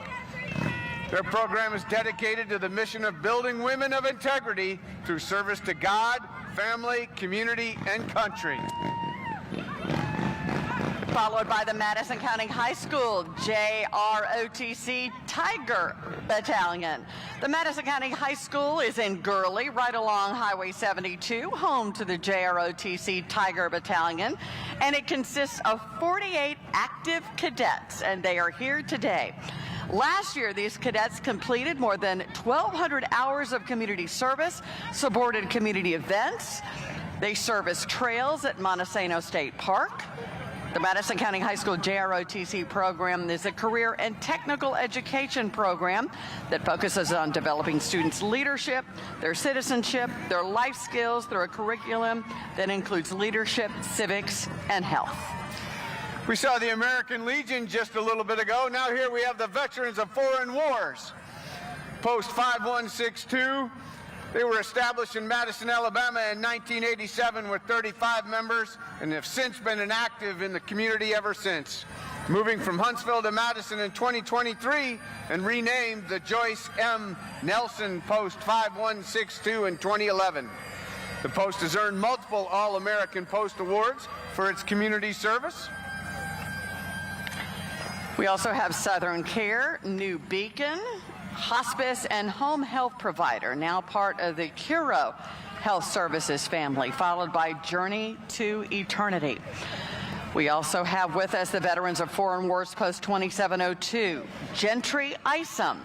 Their program is dedicated to the mission of building women of integrity through service to God, family, community, and country. Followed by the Madison County High School JROTC Tiger Battalion. The Madison County High School is in Gurley, right along Highway 72, home to the JROTC Tiger Battalion, and it consists of 48 active cadets, and they are here today. Last year, these cadets completed more than 1,200 hours of community service, supported community events. They serviced trails at Montesano State Park. The Madison County High School JROTC program is a career and technical education program that focuses on developing students' leadership, their citizenship, their life skills through a curriculum that includes leadership, civics, and health. We saw the American Legion just a little bit ago. Now here we have the Veterans of Foreign Wars. Post 5162. They were established in Madison, Alabama in 1987 with 35 members and have since been inactive in the community ever since. Moving from Huntsville to Madison in 2023 and renamed the Joyce M. Nelson Post 5162 in 2011. The post has earned multiple All-American Post Awards for its community service. We also have Southern Care, New Beacon, hospice and home health provider, now part of the Curo Health Services family, followed by Journey to Eternity. We also have with us the veterans of Foreign Wars Post 2702, Gentry Isom.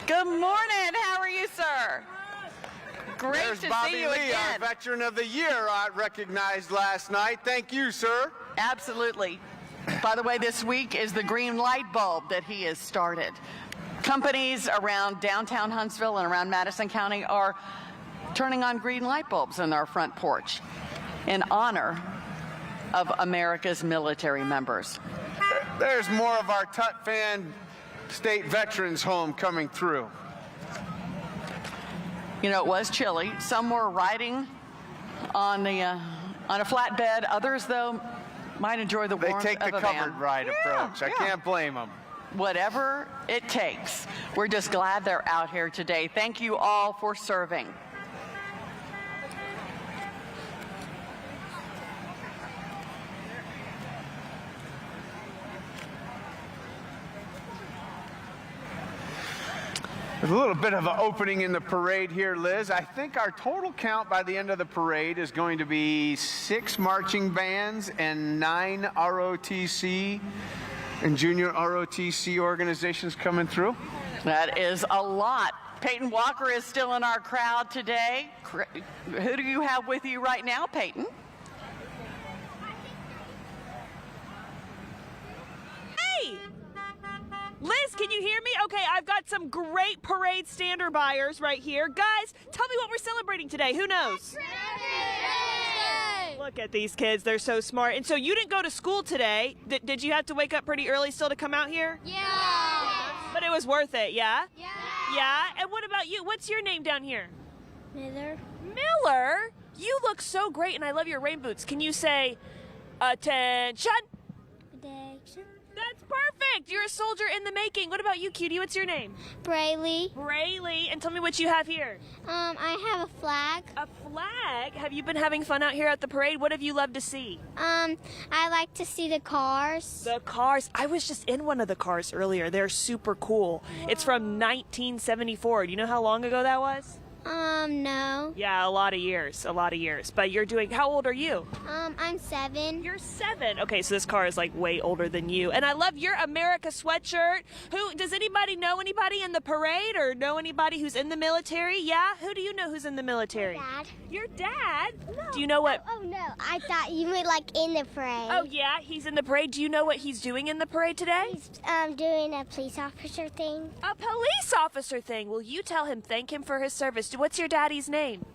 Good morning. How are you, sir? Great There's to Bobby see you Lee, again. our Veteran of the Year, recognized last night. Thank you, sir. Absolutely. By the way, this week is the green light bulb that he has started. Companies around downtown Huntsville and around Madison County are turning on green light bulbs in our front porch in honor of America's military members. There's more of our Tut Fan State Veterans Home coming through. You know, it was chilly. Some were riding on a flatbed. Others, though, might enjoy the warmth of a van. They take the covered ride approach. I can't blame them. Whatever it takes. We're just glad they're out here today. Thank you all for serving. There's a little bit of an opening in the parade here, Liz. I think our total count by the end of the parade is going to be 6 marching bands and 9 ROTC and junior ROTC organizations coming through. That is a lot. Peyton Walker is still in our crowd today. Who do you have with you right now, Peyton? Hey! Liz, can you hear me? Okay, I've got some great parade stander buyers right here. Guys, tell me what we're celebrating today. Who knows? Look at these kids. They're so smart. And so you didn't go to school today. Did you have to wake up pretty early still to come out here? Yeah. But it was worth it, yeah? Yeah. Yeah? And what about you? What's your name down here? Miller. Miller? You look so great, and I love your rain boots. Can you say, attention? Attention. That's perfect. You're a soldier in the making. What about you, cutie? What's your name? Brayley. Brayley. And tell me what you have here. I have a flag. A flag? Have you been having fun out here at the parade? What have you loved to see? I like to see the cars. The cars. I was just in one of the cars earlier. They're super cool. It's from 1974. Do you know how long ago that was? No. Yeah, a lot of years. But you're doing, how old are you? I'm 7. You're 7. Okay, so this car is like way older than you. And I love your America sweatshirt. Does anybody know anybody in the parade or know anybody who's in the military? Yeah? Who do you know who's in the military? Dad. Your dad? No. Do you know what? Oh, no. I thought you meant like in the parade. Oh, yeah, he's in the parade. Do you know what he's doing in the parade today? He's doing a police officer thing. A police officer thing. Will you tell him, thank him for his service? What's your daddy's name?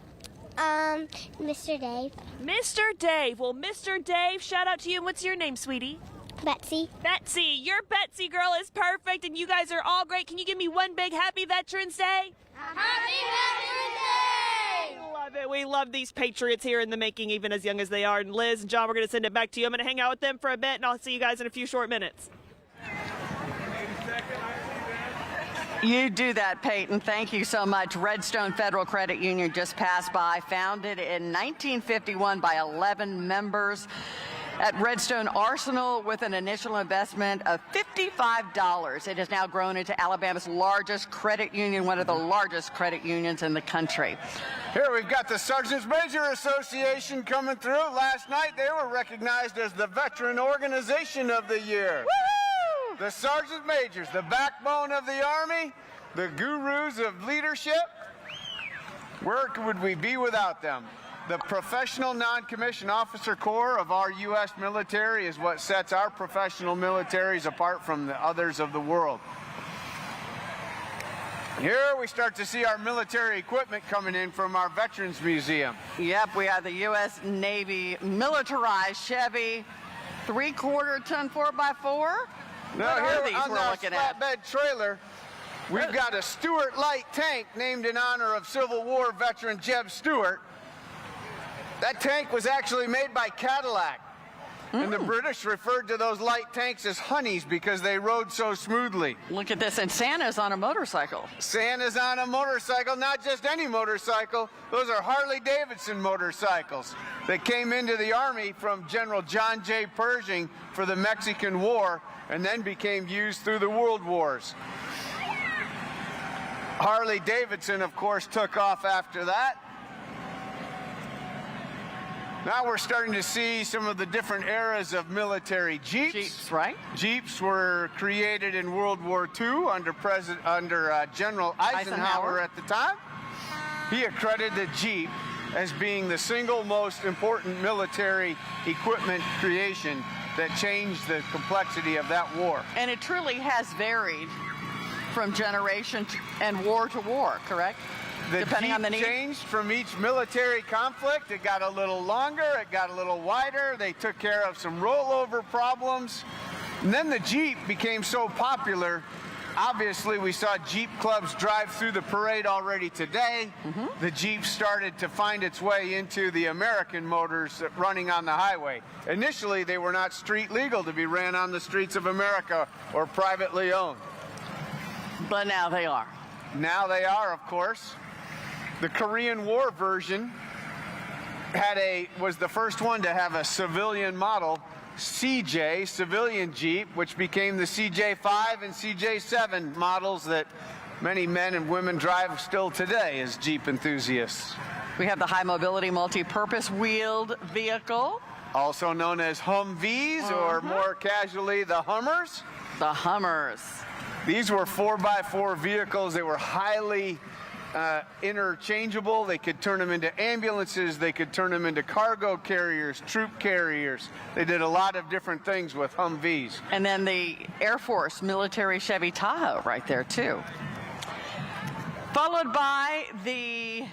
Mr. Dave. Mr. Dave. Well, Mr. Dave, shout out to you. And what's your name, sweetie? Betsy. Betsy. Your Betsy girl is perfect, and you guys are all great. Can you give me one big happy Veterans Day? Happy Veterans Day! Love it. We love these patriots here in the making, even as young as they are. And Liz and John, we're going to send it back to you. I'm going to hang out with them for a bit, and I'll see you guys in a few short minutes. You do that, Peyton. Thank you so much. Redstone Federal Credit Union just passed by, founded in 1951 by 11 members at Redstone Arsenal with an initial investment of $55. It has now grown into Alabama's largest credit union, one of the largest credit unions in the country. Here we've got the Sergeants Major Association coming through. Last night they were recognized as the Veteran Organization of the Year. Woo! The Sergeant Majors, the backbone of the Army, the gurus of leadership. Where would we be without them? The professional non-commissioned officer corps of our U.S. military is what sets our professional militaries apart from the others of the world. Here we start to see our military equipment coming in from our Veterans Museum. Yep, we have the U.S. Navy militarized Chevy 3/4 ton 4x4. Now What are here these on we're our looking at? flatbed trailer, we've got a Stewart light tank named in honor of Civil War veteran Jeb Stewart. That tank was actually made by Cadillac. And the British referred to those light tanks as honeys because they rode so smoothly. Look at this, and Santa's on a motorcycle. Santa's on a motorcycle, not just any motorcycle. Those are Harley-Davidson motorcycles that came into the Army from General John J. Pershing for the Mexican War and then became used through the World Wars. Harley Davidson, of course, took off after that. Now we're starting to see some of the different eras of military Jeeps. Jeeps, right? Jeeps were created in World War II under General Eisenhower at the time. He accredited the Jeep as being the single most important military equipment creation that changed the complexity of that war. And it truly has varied from generation and war to war, correct? Depending Jeep on the need. Changed from each military conflict. It got a little longer, it got a little wider. They took care of some rollover problems. And then the Jeep became so popular. Obviously, we saw Jeep clubs drive through the parade already today. The Jeep started to find its way into the American motors running on the highway. Initially, they were not street legal to be ran on the streets of America or privately owned. But now they are. Now they are, of course. The Korean War version was the first one to have a civilian model, CJ, civilian Jeep, which became the CJ5 and CJ7 models that many men and women drive still today as Jeep enthusiasts. We have the high mobility multi-purpose wheeled vehicle. Also known as Humvees, or more casually, the Hummers. The Hummers. These were 4x4 vehicles. They were highly interchangeable. They could turn them into ambulances. They could turn them into cargo carriers, troop carriers. They did a lot of different things with Humvees. And then the Air Force military Chevy Tahoe right there too. Followed by the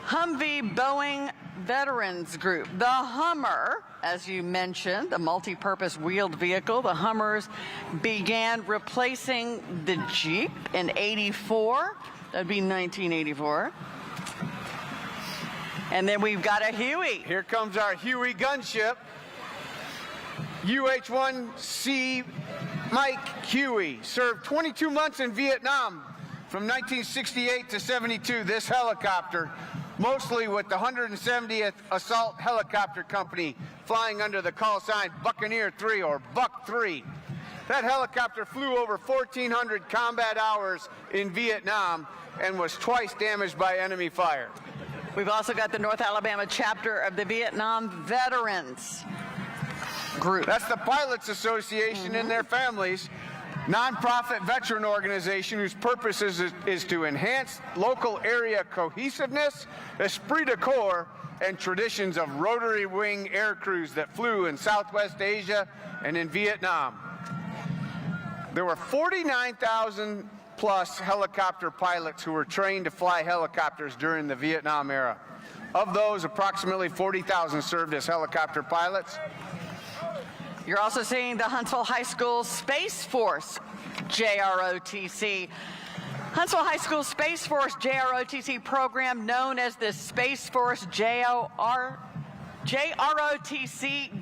Humvee Boeing Veterans Group. The Hummer, as you mentioned, the multi-purpose wheeled vehicle. The Hummers began replacing the Jeep in '84. That'd be 1984. And then we've got a Huey. Here comes our Huey gunship. UH-1C Mike Huey served 22 months in Vietnam from 1968 to 72. This helicopter, mostly with the 170th Assault Helicopter Company, flying under the call sign Buccaneer 3 or Buck 3. That helicopter flew over 1,400 combat hours in Vietnam and was twice damaged by enemy fire. We've also got the North Alabama chapter of the Vietnam Veterans Group. That's the Pilots Association and their families, nonprofit veteran organization whose purpose is to enhance local area cohesiveness, esprit de corps, and traditions of rotary wing air crews that flew in Southwest Asia and in Vietnam. There were 49,000 plus helicopter pilots who were trained to fly helicopters during the Vietnam era. Of those, approximately 40,000 served as helicopter pilots. You're also seeing the Huntsville High School Space Force, JROTC. Huntsville High School Space Force JROTC program, known as the Space Force JROTC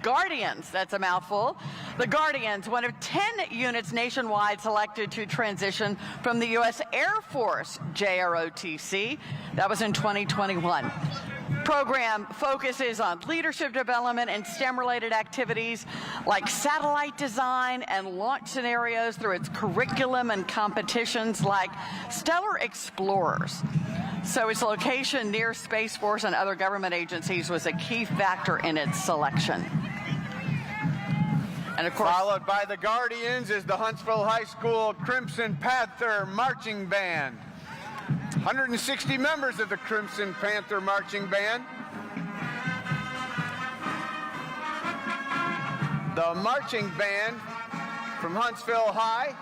Guardians. That's a mouthful. The Guardians, one of 10 units nationwide selected to transition from the U.S. Air Force JROTC. That was in 2021. Program focuses on leadership development and STEM-related activities like satellite design and launch scenarios through its curriculum and competitions like Stellar Explorers. So its location near Space Force and other government agencies was a key factor in its selection. And of course, followed by the Guardians is the Huntsville High School Crimson Panther Marching Band. 160 members of the Crimson Panther Marching Band. The marching band from Huntsville High.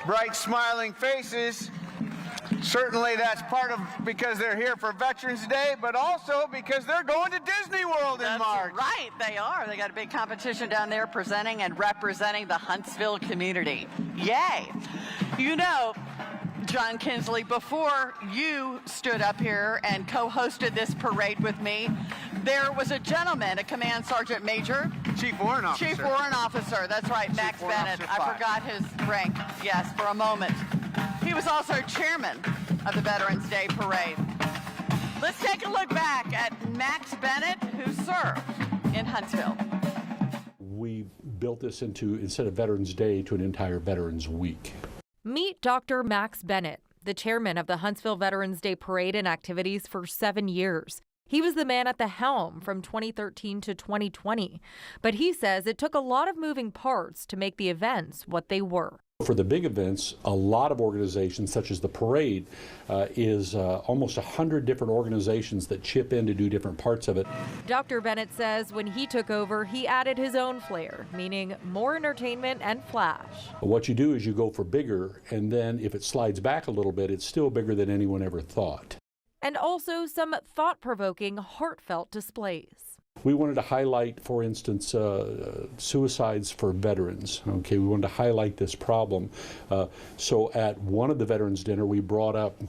Bright smiling faces. Certainly that's part of because they're here for Veterans Day, but also because they're going to Disney World in March. That's right, they are. They got a big competition down there presenting and representing the Huntsville community. Yay. You know, John Kinsley, before you stood up here and co-hosted this parade with me, there was a gentleman, a command sergeant major. Chief Warrant Officer. Chief Warrant Officer, that's right, Chief Max Warrant Bennett. Officer I forgot his rank, yes, for a moment. He was also chairman of the Veterans Day Parade. Let's take a look back at Max Bennett, who served in Huntsville. We built this into, instead of Veterans Day, to an entire Veterans Week. Meet Dr. Max Bennett, the chairman of the Huntsville Veterans Day Parade and activities for 7 years. He was the man at the helm from 2013 to 2020, but he says it took a lot of moving parts to make the events what they were. For the big events, a lot of organizations, such as the parade, is almost 100 different organizations that chip in to do different parts of it. Dr. Bennett says when he took over, he added his own flair, meaning more entertainment and flash. What you do is you go for bigger, and then if it slides back a little bit, it's still bigger than anyone ever thought. And also some thought-provoking, heartfelt displays. We wanted to highlight, for instance, suicides for veterans. Okay, we wanted to highlight this problem. So at one of the Veterans Dinner, we brought up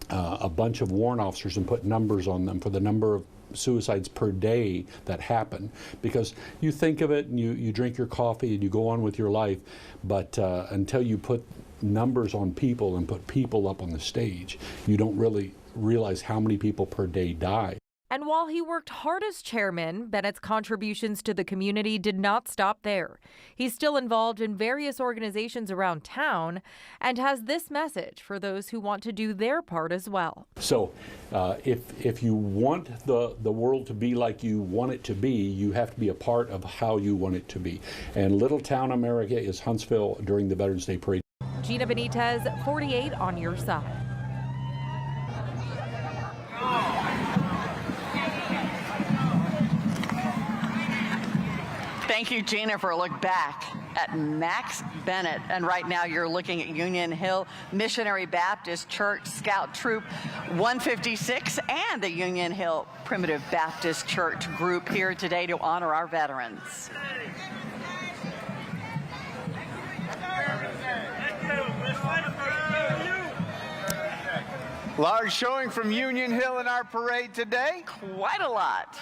a bunch of warrant officers and put numbers on them for the number of suicides per day that happen. Because you think of it and you drink your coffee and you go on with your life, but until you put numbers on people and put people up on the stage, you don't really realize how many people per day die. And while he worked hard as chairman, Bennett's contributions to the community did not stop there. He's still involved in various organizations around town and has this message for those who want to do their part as well. So if you want the world to be like you want it to be, you have to be a part of how you want it to be. And Little Town America is Huntsville during the Veterans Day Parade. Gina Benitez, 48 on your side. Thank you, Gina, for a look back at Max Bennett. And right now you're looking at Union Hill Missionary Baptist Church Scout Troop 156 and the Union Hill Primitive Baptist Church group here today to honor our veterans. Large showing from Union Hill in our parade today. Quite a lot.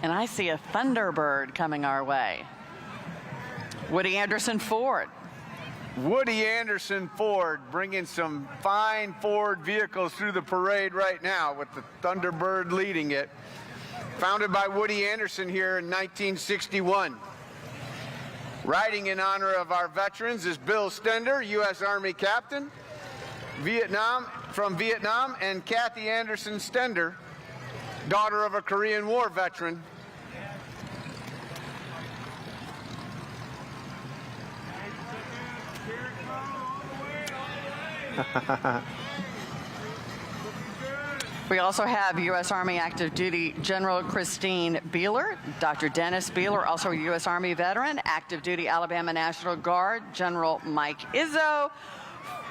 And I see a Thunderbird coming our way. Woody Anderson Ford. Woody Anderson Ford bringing some fine Ford vehicles through the parade right now with the Thunderbird leading it. Founded by Woody Anderson here in 1961. Riding in honor of our veterans is Bill Stender, U.S. Army Captain, from Vietnam, and Kathy Anderson Stender, daughter of a Korean War veteran. We also have U.S. Army active duty General Christine Beeler, Dr. Dennis Beeler, also a U.S. Army veteran, active duty Alabama National Guard General Mike Izzo,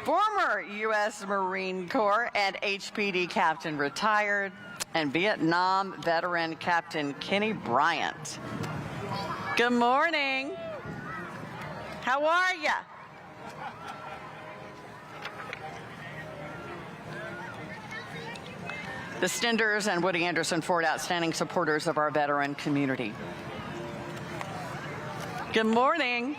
former U.S. Marine Corps and HPD Captain retired, and Vietnam veteran Captain Kenny Bryant. Good morning. How are ya? The Stenders and Woody Anderson Ford, outstanding supporters of our veteran community. Good morning.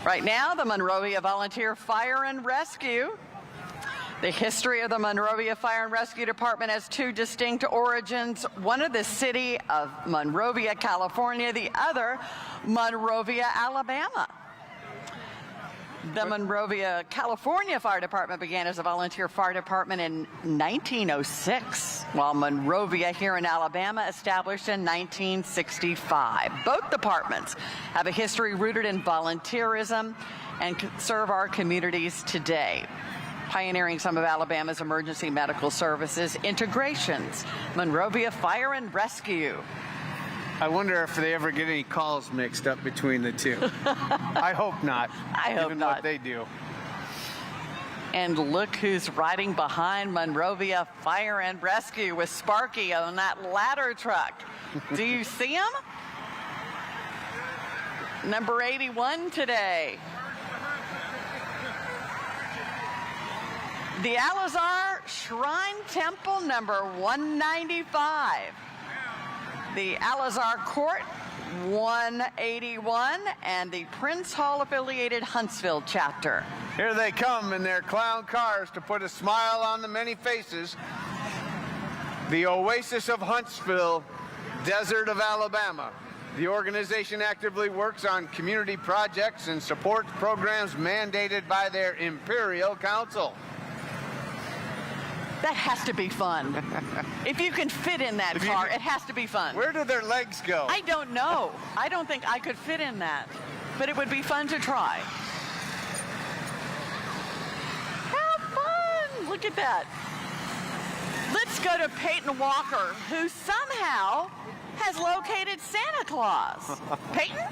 Right now, the Monrovia Volunteer Fire and Rescue. The history of the Monrovia Fire and Rescue Department has two distinct origins. One of the city of Monrovia, California, the other Monrovia, Alabama. The Monrovia, California Fire Department began as a volunteer fire department in 1906, while Monrovia here in Alabama established in 1965. Both departments have a history rooted in volunteerism and serve our communities today, pioneering some of Alabama's emergency medical services integrations. Monrovia Fire and Rescue. I wonder if they ever get any calls mixed up between the two. I hope not. I hope given not. what they do. And look who's riding behind Monrovia Fire and Rescue with Sparky on that ladder truck. Do you see him? Number 81 today. The Alizar Shrine Temple number 195. The Alizar Court 181, and the Prince Hall affiliated Huntsville chapter. Here they come in their clown cars to put a smile on the many faces. The Oasis of Huntsville, Desert of Alabama. The organization actively works on community projects and supports programs mandated by their Imperial Council. That has to be fun. If you can fit in that car, it has to be fun. Where do their legs go? I don't know. I don't think I could fit in that, but it would be fun to try. Have fun! Look at that. Let's go to Peyton Walker, who somehow has located Santa Claus. Peyton?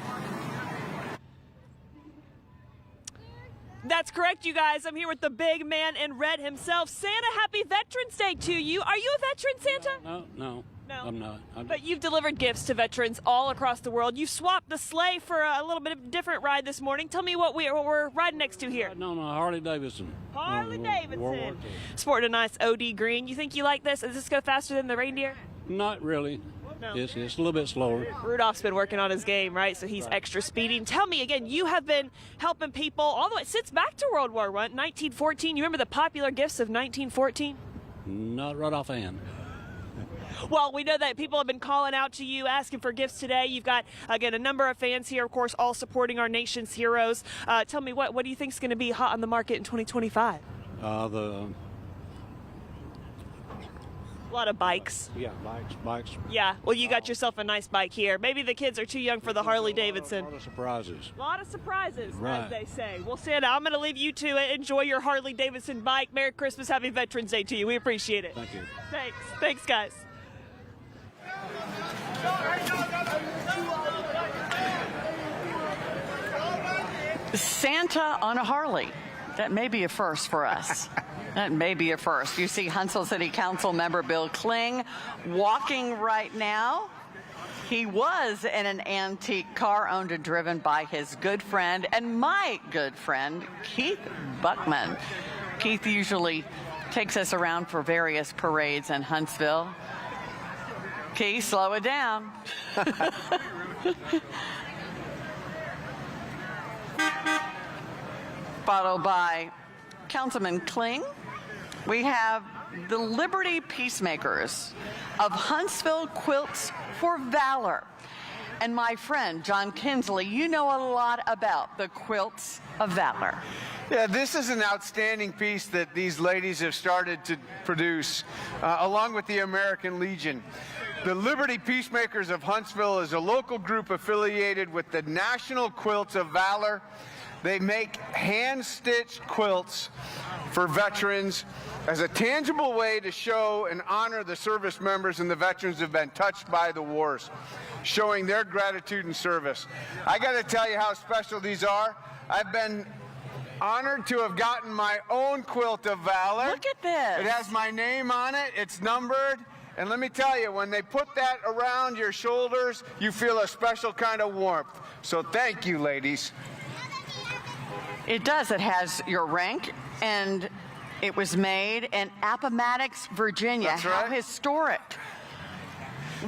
That's correct, you guys. I'm here with the big man in red himself. Santa, happy Veterans Day to you. Are you a veteran, Santa? No, I'm not. But you've delivered gifts to veterans all across the world. You swapped the sleigh for a little bit of a different ride this morning. Tell me what we're riding next to here. No, Harley Davidson. Harley World War Davidson. II. Sporting a nice OD green. You think you like this? Does this go faster than the reindeer? Not really. No. It's a little bit slower. Rudolph's been working on his game, right? So he's extra speeding. Tell me again, you have been helping people all the way since back to World War I, 1914. You remember the popular gifts of 1914? Not right offhand. Well, we know that people have been calling out to you, asking for gifts today. You've got, again, a number of fans here, of course, all supporting our nation's heroes. Tell me, what do you think is going to be hot on the market in 2025? A lot of bikes. Yeah, bikes. Yeah, well, you got yourself a nice bike here. Maybe the kids are too young for the Harley Davidson. A lot of surprises. A lot of surprises, Right. as they say. Well, Santa, I'm going to leave you to it. Enjoy your Harley Davidson bike. Merry Christmas. Happy Veterans Day to you. We appreciate it. Thank you. Thanks. Thanks, guys. Santa on a Harley. That may be a first for us. That may be a first. You see Huntsville City Council member Bill Kling walking right now. He was in an antique car owned and driven by his good friend and my good friend, Keith Buckman. Keith usually takes us around for various parades in Huntsville. Keith, slow it down. Followed by Councilman Kling. We have the Liberty Peacemakers of Huntsville Quilts for Valor. And my friend, John Kinsley, you know a lot about the Quilts of Valor. Yeah, this is an outstanding piece that these ladies have started to produce, along with the American Legion. The Liberty Peacemakers of Huntsville is a local group affiliated with the National Quilts of Valor. They make hand-stitched quilts for veterans as a tangible way to show and honor the service members and the veterans who have been touched by the wars, showing their gratitude and service. I got to tell you how special these are. I've been honored to have gotten my own quilt of valor. Look at this. It has my name on it. It's numbered. And let me tell you, when they put that around your shoulders, you feel a special kind of warmth. So thank you, ladies. It does. It has your rank, and it was made in Appomattox, Virginia. That's right. How historic.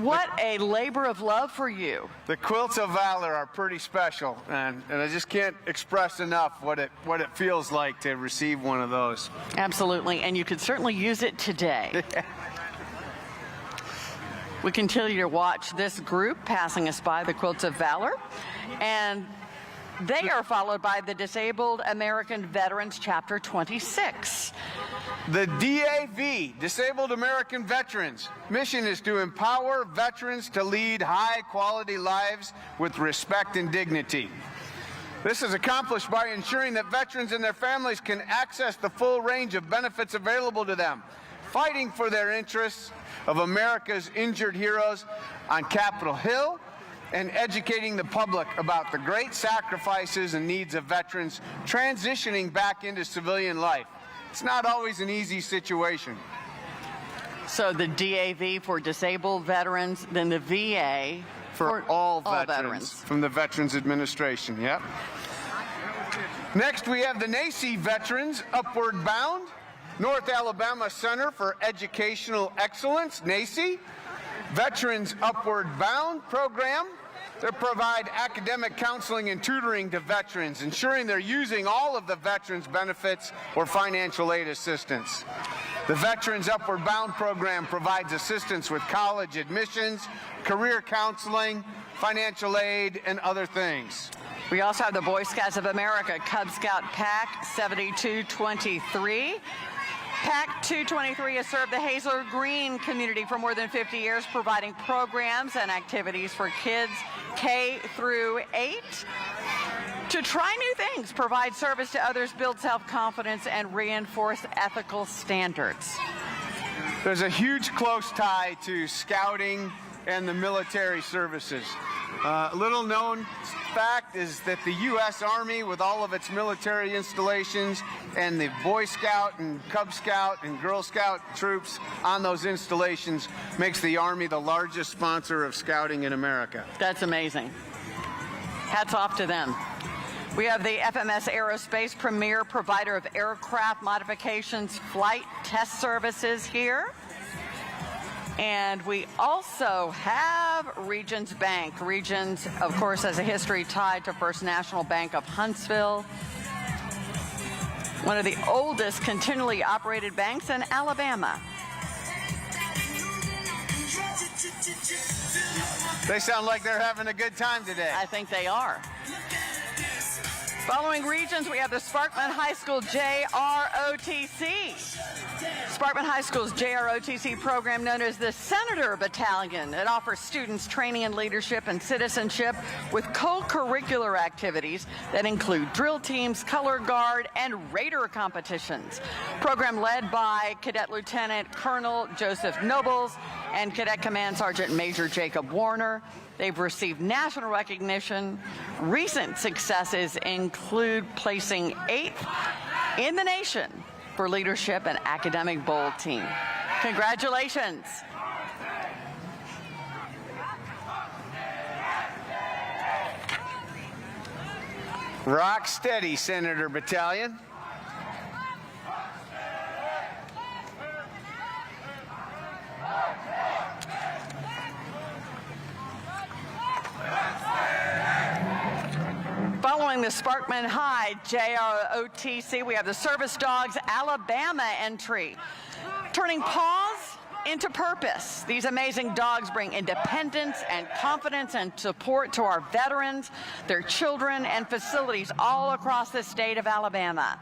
What a labor of love for you. The Quilts of Valor are pretty special, and I just can't express enough what it feels like to receive one of those. Absolutely, and you could certainly use it today. We continue to watch this group passing us by, the Quilts of Valor, and they are followed by the Disabled American Veterans Chapter 26. The DAV, Disabled American Veterans, mission is to empower veterans to lead high-quality lives with respect and dignity. This is accomplished by ensuring that veterans and their families can access the full range of benefits available to them, fighting for their interests of America's injured heroes on Capitol Hill, and educating the public about the great sacrifices and needs of veterans transitioning back into civilian life. It's not always an easy situation. So the DAV for disabled veterans, then the VA for all veterans from the Veterans Administration. Yep. Next, we have the NACI Veterans Upward Bound. North Alabama Center for Educational Excellence, NACE, Veterans Upward Bound program. They provide academic counseling and tutoring to veterans, ensuring they're using all of the veterans' benefits or financial aid assistance. The Veterans Upward Bound program provides assistance with college admissions, career counseling, financial aid, and other things. We also have the Boy Scouts of America Cub Scout Pack 7223. Pack 223 has served the Hazel Green community for more than 50 years, providing programs and activities for kids K through 8 to try new things, provide service to others, build self-confidence, and reinforce ethical standards. There's a huge close tie to scouting and the military services. Little known fact is that the U.S. Army, with all of its military installations and the Boy Scout and Cub Scout and Girl Scout troops on those installations, makes the Army the largest sponsor of scouting in America. That's amazing. Hats off to them. We have the FMS Aerospace, premier provider of aircraft modifications, flight test services here. And we also have Regions Bank. Regions, of course, has a history tied to First National Bank of Huntsville, one of the oldest continually operated banks in Alabama. They sound like they're having a good time today. I think they are. Following Regions, we have the Sparkman High School JROTC. Sparkman High School's JROTC program, known as the Senator Battalion. It offers students training in leadership and citizenship with co-curricular activities that include drill teams, color guard, and raider competitions. Program led by Cadet Lieutenant Colonel Joseph Nobles and Cadet Command Sergeant Major Jacob Warner. They've received national recognition. Recent successes include placing 8th in the nation for leadership and academic bowl team. Congratulations. Rock steady, Senator Battalion. Following the Sparkman High JROTC, we have the Service Dogs Alabama entry. Turning pause into purpose. These amazing dogs bring independence and confidence and support to our veterans, their children, and facilities all across the state of Alabama.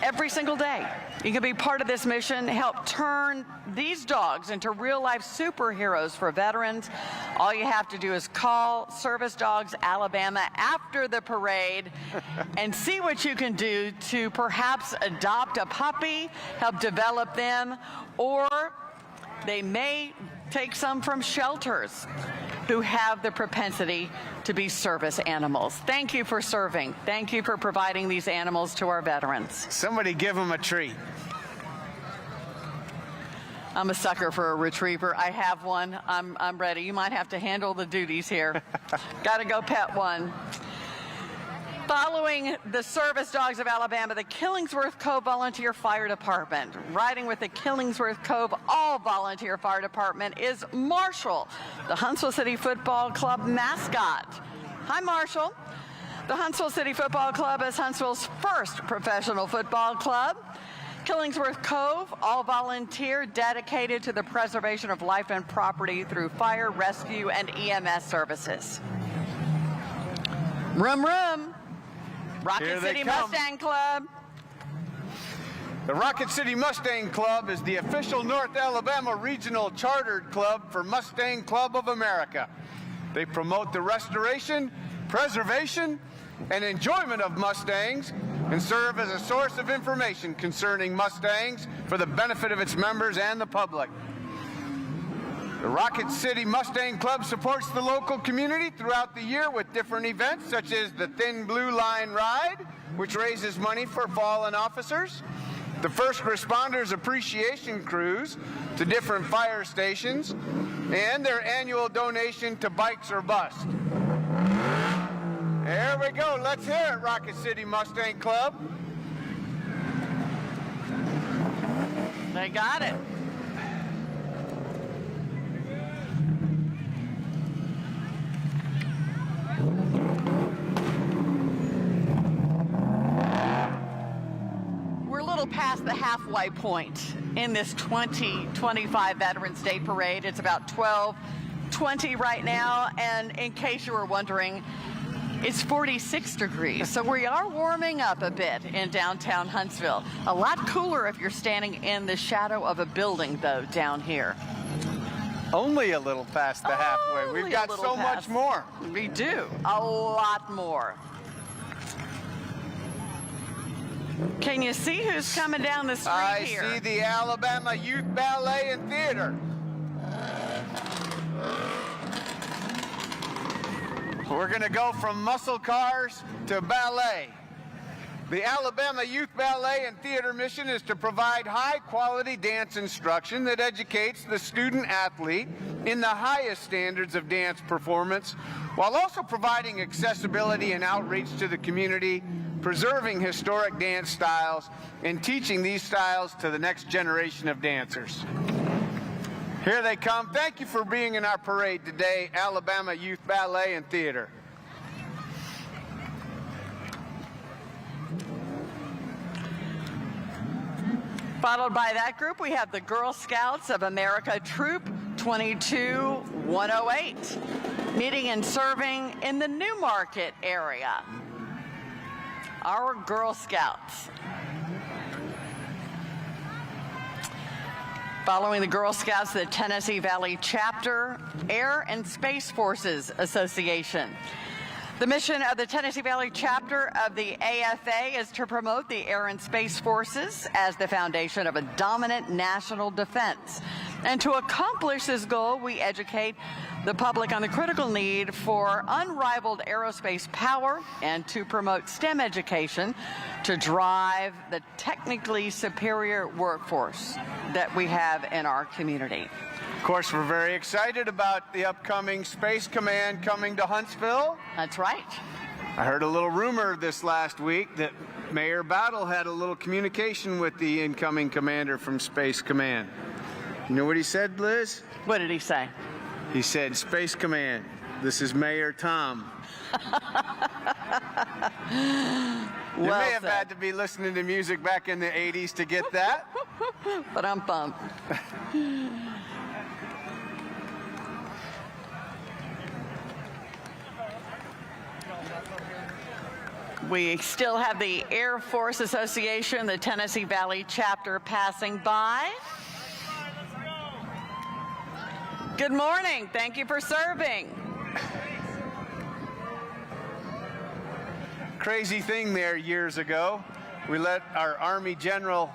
Every single day, you can be part of this mission, help turn these dogs into real-life superheroes for veterans. All you have to do is call Service Dogs Alabama after the parade and see what you can do to perhaps adopt a puppy, help develop them, or they may take some from shelters who have the propensity to be service animals. Thank you for serving. Thank you for providing these animals to our veterans. Somebody give them a treat. I'm a sucker for a retriever. I have one. I'm ready. You might have to handle the duties here. Got to go pet one. Following the Service Dogs of Alabama, the Killingsworth Cove Volunteer Fire Department. Riding with the Killingsworth Cove All-Volunteer Fire Department is Marshall, the Huntsville City Football Club mascot. Hi, Marshall. The Huntsville City Football Club is Huntsville's first professional football club. Killingsworth Cove, all-volunteer, dedicated to the preservation of life and property through fire, rescue, and EMS services. Room, room. Rocket City Mustang Club. The Rocket City Mustang Club is the official North Alabama regional chartered club for Mustang Club of America. They promote the restoration, preservation, and enjoyment of Mustangs and serve as a source of information concerning Mustangs for the benefit of its members and the public. The Rocket City Mustang Club supports the local community throughout the year with different events such as the Thin Blue Line Ride, which raises money for fallen officers, the First Responders Appreciation Cruise to different fire stations, and their annual donation to Bikes or Bust. There we go. Let's hear it, Rocket City Mustang Club. They got it. We're a little past the halfway point in this 2025 Veterans Day Parade. It's about 12:20 right now, and in case you were wondering, it's 46 degrees, so we are warming up a bit in downtown Huntsville. A lot cooler if you're standing in the shadow of a building, though, down here. Only a little past the halfway. We've got so much more. We do. A lot more. Can you see who's coming down the street here? I see the Alabama Youth Ballet and Theater. We're going to go from muscle cars to ballet. The Alabama Youth Ballet and Theater mission is to provide high-quality dance instruction that educates the student athlete in the highest standards of dance performance, while also providing accessibility and outreach to the community, preserving historic dance styles, and teaching these styles to the next generation of dancers. Here they come. Thank you for being in our parade today, Alabama Youth Ballet and Theater. Followed by that group, we have the Girl Scouts of America Troop 22108, meeting and serving in the Newmarket area. Our Girl Scouts. Following the Girl Scouts, the Tennessee Valley Chapter, Air and Space Forces Association. The mission of the Tennessee Valley Chapter of the AFA is to promote the Air and Space Forces as the foundation of a dominant national defense. And to accomplish this goal, we educate the public on the critical need for unrivaled aerospace power and to promote STEM education to drive the technically superior workforce that we have in our community. Of course, we're very excited about the upcoming Space Command coming to Huntsville. That's right. I heard a little rumor this last week that Mayor Battle had a little communication with the incoming commander from Space Command. You know what he said, Liz? What did he say? He said, "Space Command, this is Mayor Tom." You may have had to be listening to music back in the 80s to get that. But I'm bummed. We still have the Air Force Association, the Tennessee Valley Chapter passing by. Good morning. Thank you for serving. Crazy thing there years ago. We let our Army General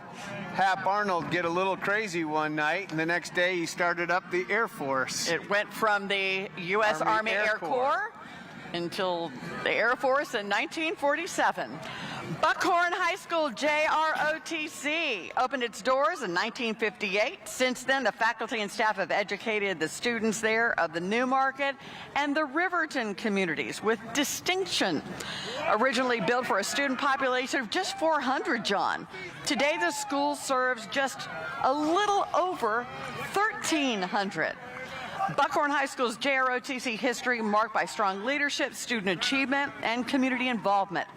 Hap Arnold get a little crazy one night, and the next day he started up the Air Force. It went from the U.S. Army Air Corps until the Air Force in 1947. Buckhorn High School JROTC opened its doors in 1958. Since then, the faculty and staff have educated the students there of the Newmarket and the Riverton communities with distinction. Originally built for a student population of just 400, John. Today, the school serves just a little over 1,300. Buckhorn High School's JROTC history marked by strong leadership, student achievement, and community involvement.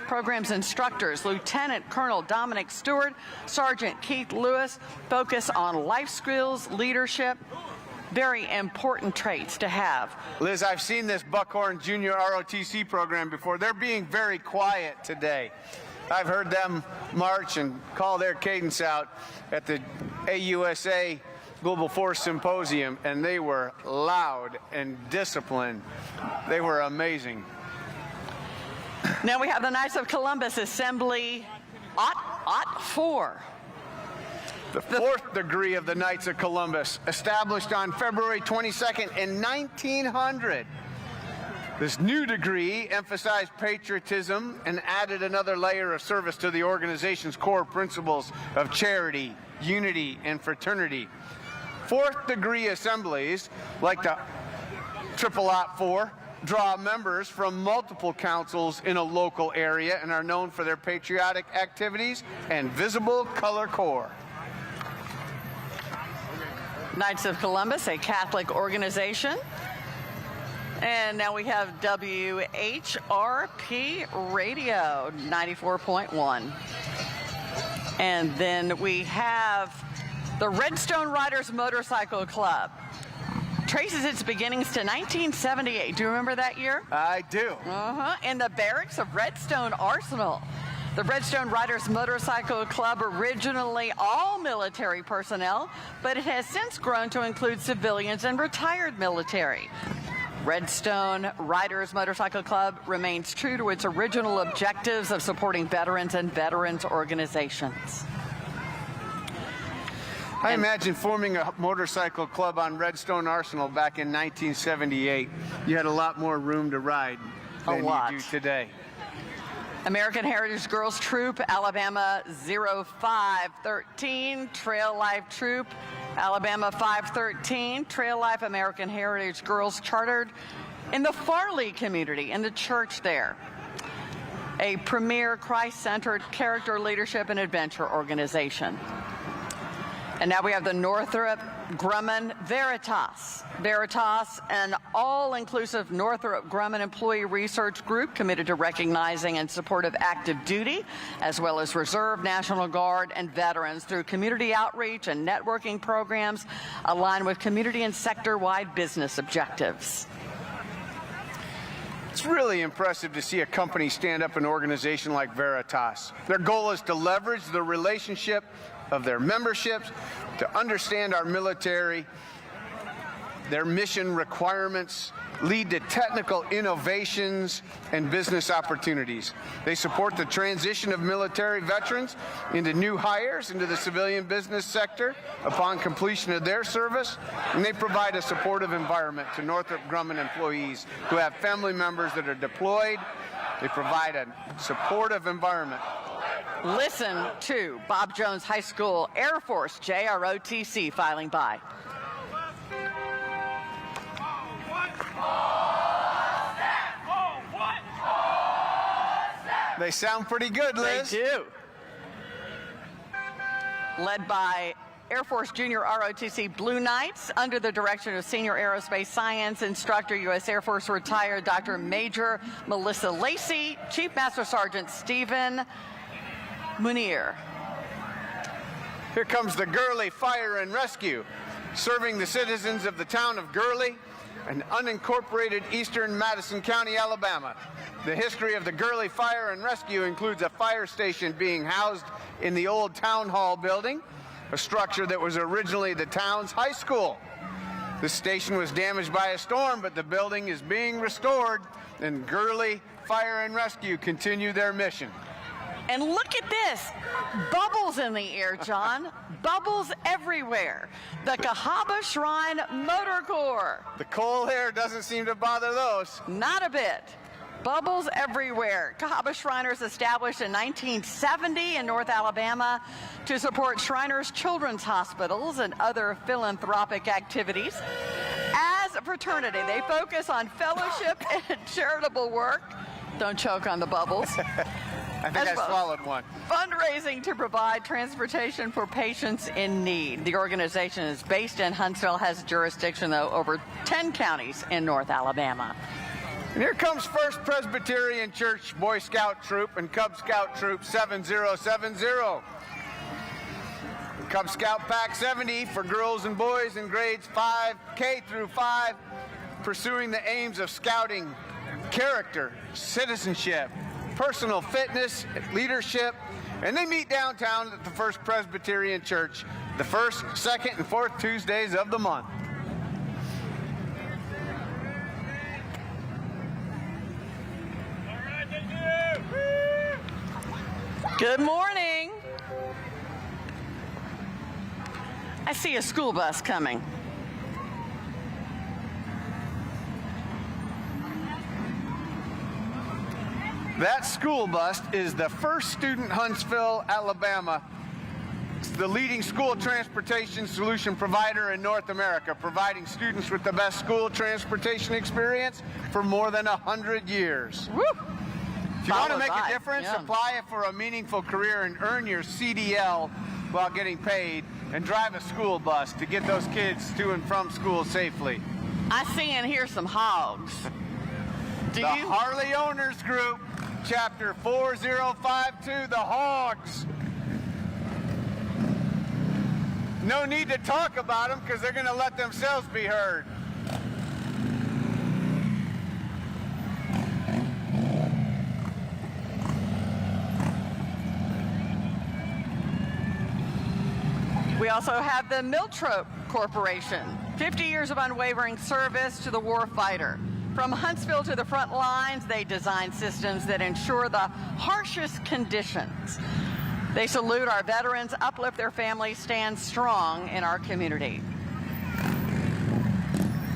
Program's instructors, Lieutenant Colonel Dominic Stewart, Sergeant Keith Lewis, focus on life skills, leadership, very important traits to have. Liz, I've seen this Buckhorn Junior ROTC program before. They're being very quiet today. I've heard them march and call their cadence out at the AUSA Global Force Symposium, and they were loud and disciplined. They were amazing. Now we have the Knights of Columbus Assembly OT 4. The fourth degree of the Knights of Columbus, established on February 22nd in 1900. This new degree emphasized patriotism and added another layer of service to the organization's core principles of charity, unity, and fraternity. Fourth degree assemblies, like the Triple OT 4, draw members from multiple councils in a local area and are known for their patriotic activities and visible color corps. Knights of Columbus, a Catholic organization. And now we have WHRP Radio 94.1. And then we have the Redstone Riders Motorcycle Club. Traces its beginnings to 1978. Do you remember that year? I do. In the barracks of Redstone Arsenal. The Redstone Riders Motorcycle Club, originally all military personnel, but it has since grown to include civilians and retired military. Redstone Riders Motorcycle Club remains true to its original objectives of supporting veterans and veterans organizations. I imagine forming a motorcycle club on Redstone Arsenal back in 1978. You had a lot more room to ride than you do today. American Heritage Girls Troop, Alabama 0513, Trail Life Troop, Alabama 513, Trail Life American Heritage Girls chartered in the Farley community, in the church there. A premier Christ-centered character, leadership, and adventure organization. And now we have the Northrop Grumman Veritas. Veritas, an all-inclusive Northrop Grumman employee research group committed to recognizing and support of active duty, as well as Reserve, National Guard, and veterans through community outreach and networking programs aligned with community and sector-wide business objectives. It's really impressive to see a company stand up an organization like Veritas. Their goal is to leverage the relationship of their memberships to understand our military, their mission requirements, lead to technical innovations and business opportunities. They support the transition of military veterans into new hires into the civilian business sector upon completion of their service, and they provide a supportive environment to Northrop Grumman employees who have family members that are deployed. They provide a supportive environment. Listen to Bob Jones High School Air Force JROTC filing by. They sound pretty good, Liz. They do. Led by Air Force Junior ROTC Blue Knights under the direction of Senior Aerospace Science Instructor, U.S. Air Force retired Dr. Major Melissa Lacey, Chief Master Sergeant Stephen Munir. Here comes the Gurley Fire and Rescue, serving the citizens of the town of Gurley, an unincorporated eastern Madison County, Alabama. The history of the Gurley Fire and Rescue includes a fire station being housed in the old town hall building, a structure that was originally the town's high school. This station was damaged by a storm, but the building is being restored, and Gurley Fire and Rescue continue their mission. And look at this, bubbles in the air, John. Bubbles everywhere. The Cahaba Shrine Motor Corps. The cold air doesn't seem to bother those. Not a bit. Bubbles everywhere. Cahaba Shriners established in 1970 in North Alabama to support Shriners Children's Hospitals and other philanthropic activities. As a fraternity, they focus on fellowship and charitable work. Don't choke on the bubbles. I think I swallowed one. Fundraising to provide transportation for patients in need. The organization is based in Huntsville, has jurisdiction, though, over 10 counties in North Alabama. And here comes First Presbyterian Church Boy Scout Troop and Cub Scout Troop 7070. Cub Scout Pack 70 for girls and boys in grades 5K through 5, pursuing the aims of scouting, character, citizenship, personal fitness, leadership, and they meet downtown at the First Presbyterian Church the first, second, and fourth Tuesdays of the month. Good morning. I see a school bus coming. That school bus is the first student Huntsville, Alabama. It's the leading school transportation solution provider in North America, providing students with the best school transportation experience for more than 100 years. Woo! If you want to make a difference, apply for a meaningful career and earn your CDL while getting paid. and drive a school bus to get those kids to and from school safely. I see and hear some hogs. The Harley Owners Group, Chapter 4052, the Hogs. No need to talk about them because they're going to let themselves be heard. We also have the Miltrope Corporation, 50 years of unwavering service to the war fighter. From Huntsville to the front lines, they design systems that ensure the harshest conditions. They salute our veterans, uplift their families, stand strong in our community.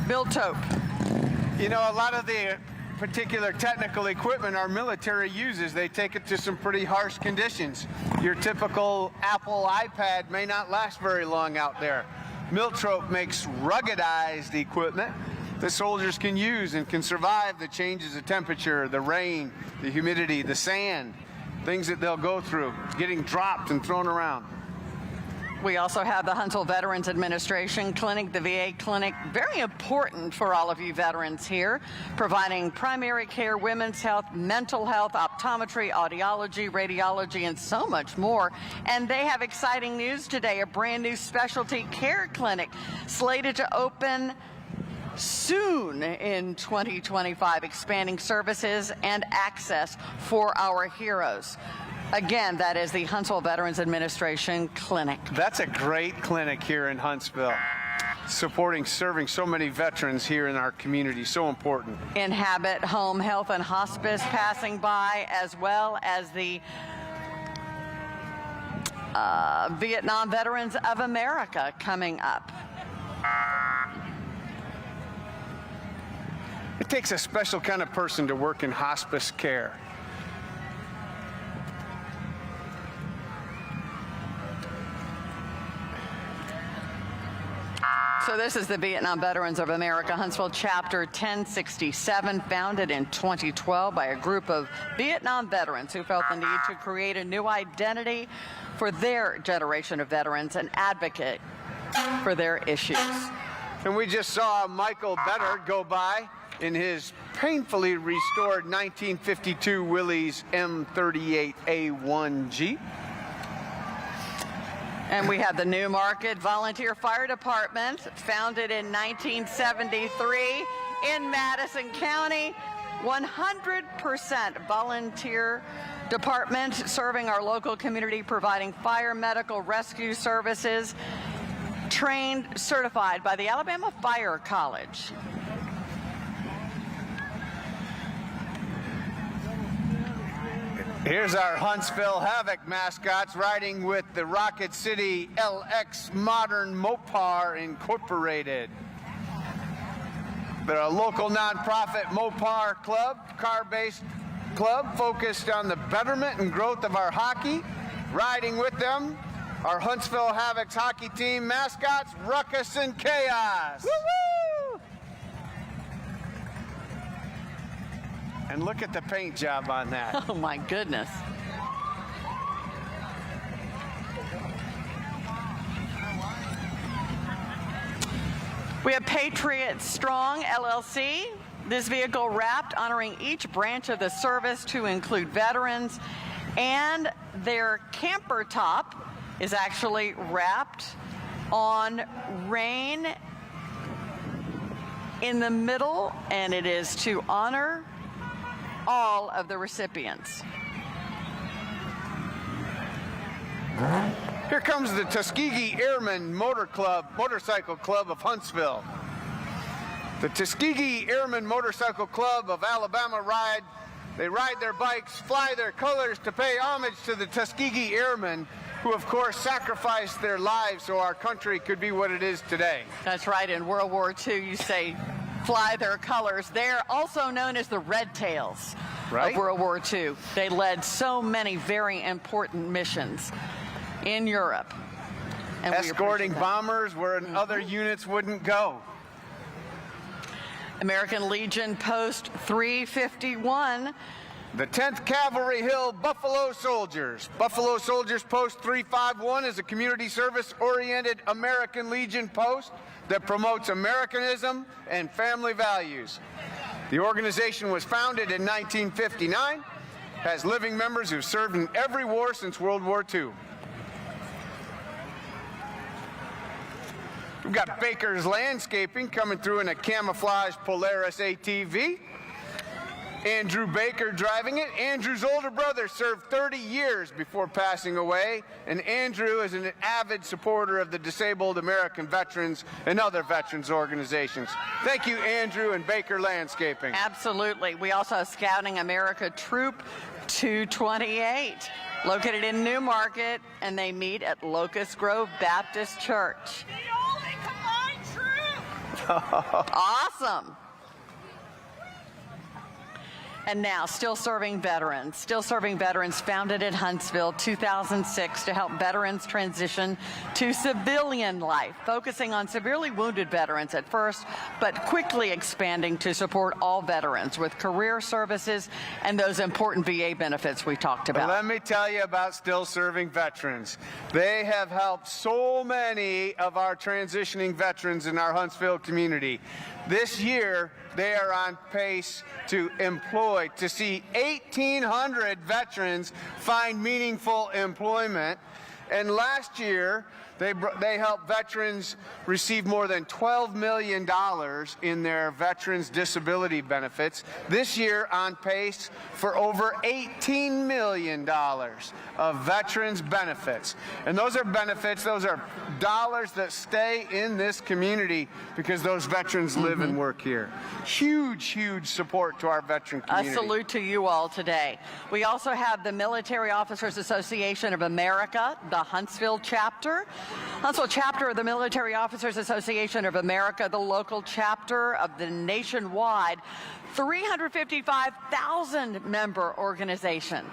Miltrope. You know, a lot of the particular technical equipment our military uses, they take it to some pretty harsh conditions. Your typical Apple iPad may not last very long out there. Miltrope makes ruggedized equipment that soldiers can use and can survive the changes of temperature, the rain, the humidity, the sand, things that they'll go through, getting dropped and thrown around. We also have the Huntsville Veterans Administration Clinic, the VA clinic, very important for all of you veterans here, providing primary care, women's health, mental health, optometry, audiology, radiology, and so much more. And they have exciting news today, a brand new specialty care clinic slated to open soon in 2025, expanding services and access for our heroes. Again, that is the Huntsville Veterans Administration Clinic. That's a great clinic here in Huntsville, serving so many veterans here in our community, so important. Inhabit Home Health and Hospice passing by, as well as the Vietnam Veterans of America coming up. It takes a special kind of person to work in hospice care. So this is the Vietnam Veterans of America, Huntsville Chapter 1067, founded in 2012 by a group of Vietnam veterans who felt the need to create a new identity for their generation of veterans and advocate for their issues. And we just saw Michael Better go by in his painfully restored 1952 Willys M38A1 Jeep. And we have the New Market Volunteer Fire Department, founded in 1973 in Madison County. 100% volunteer department serving our local community, providing fire, medical, rescue services, trained, certified by the Alabama Fire College. Here's our Huntsville Havoc mascots riding with the Rocket City LX Modern Mopar Incorporated. They're a local nonprofit Mopar club, car-based club focused on the betterment and growth of our hockey. Riding with them, our Huntsville Havoc's hockey team mascots, Ruckus and Chaos. Woo-woo! And look at the paint job on that. Oh my goodness. We have Patriot Strong LLC. This vehicle wrapped, honoring each branch of the service to include veterans, and their camper top is actually wrapped on rain in the middle, and it is to honor all of the recipients. Here comes the Tuskegee Airmen Motorcycle Club of Huntsville. The Tuskegee Airmen Motorcycle Club of Alabama ride their bikes, fly their colors to pay homage to the Tuskegee Airmen, who of course sacrificed their lives so our country could be what it is today. That's right. In World War II, you say fly their colors. They're also known as the Red Tails of World War II. They led so many very important missions in Europe. And escorting bombers where other units wouldn't go. American Legion Post 351. The 10th Cavalry Hill Buffalo Soldiers. Buffalo Soldiers Post 351 is a community service-oriented American Legion post that promotes Americanism and family values. The organization was founded in 1959, has living members who've served in every war since World War II. We've got Baker's Landscaping coming through in a camouflage Polaris ATV. Andrew Baker driving it. Andrew's older brother served 30 years before passing away, and Andrew is an avid supporter of the Disabled American Veterans and other veterans organizations. Thank you, Andrew and Baker Landscaping. Absolutely. We also have Scouting America Troop 228, located in New Market, and they meet at Locust Grove Baptist Church. The only combined troop. Awesome. And now, Still Serving Veterans. Still Serving Veterans, founded in Huntsville 2006 to help veterans transition to civilian life, focusing on severely wounded veterans at first, but quickly expanding to support all veterans with career services and those important VA benefits we talked about. Let me tell you about Still Serving Veterans. They have helped so many of our transitioning veterans in our Huntsville community. This year, they are on pace to see 1,800 veterans find meaningful employment. And last year, they helped veterans receive more than $12 million in their veterans disability benefits. This year, on pace for over $18 million of veterans benefits. And those are benefits, those are dollars that stay in this community because those veterans live and work here. Huge, huge support to our veteran community. A salute to you all today. We also have the Military Officers Association of America, the Huntsville chapter. Huntsville chapter of the Military Officers Association of America, the local chapter of the nationwide 355,000 member organization.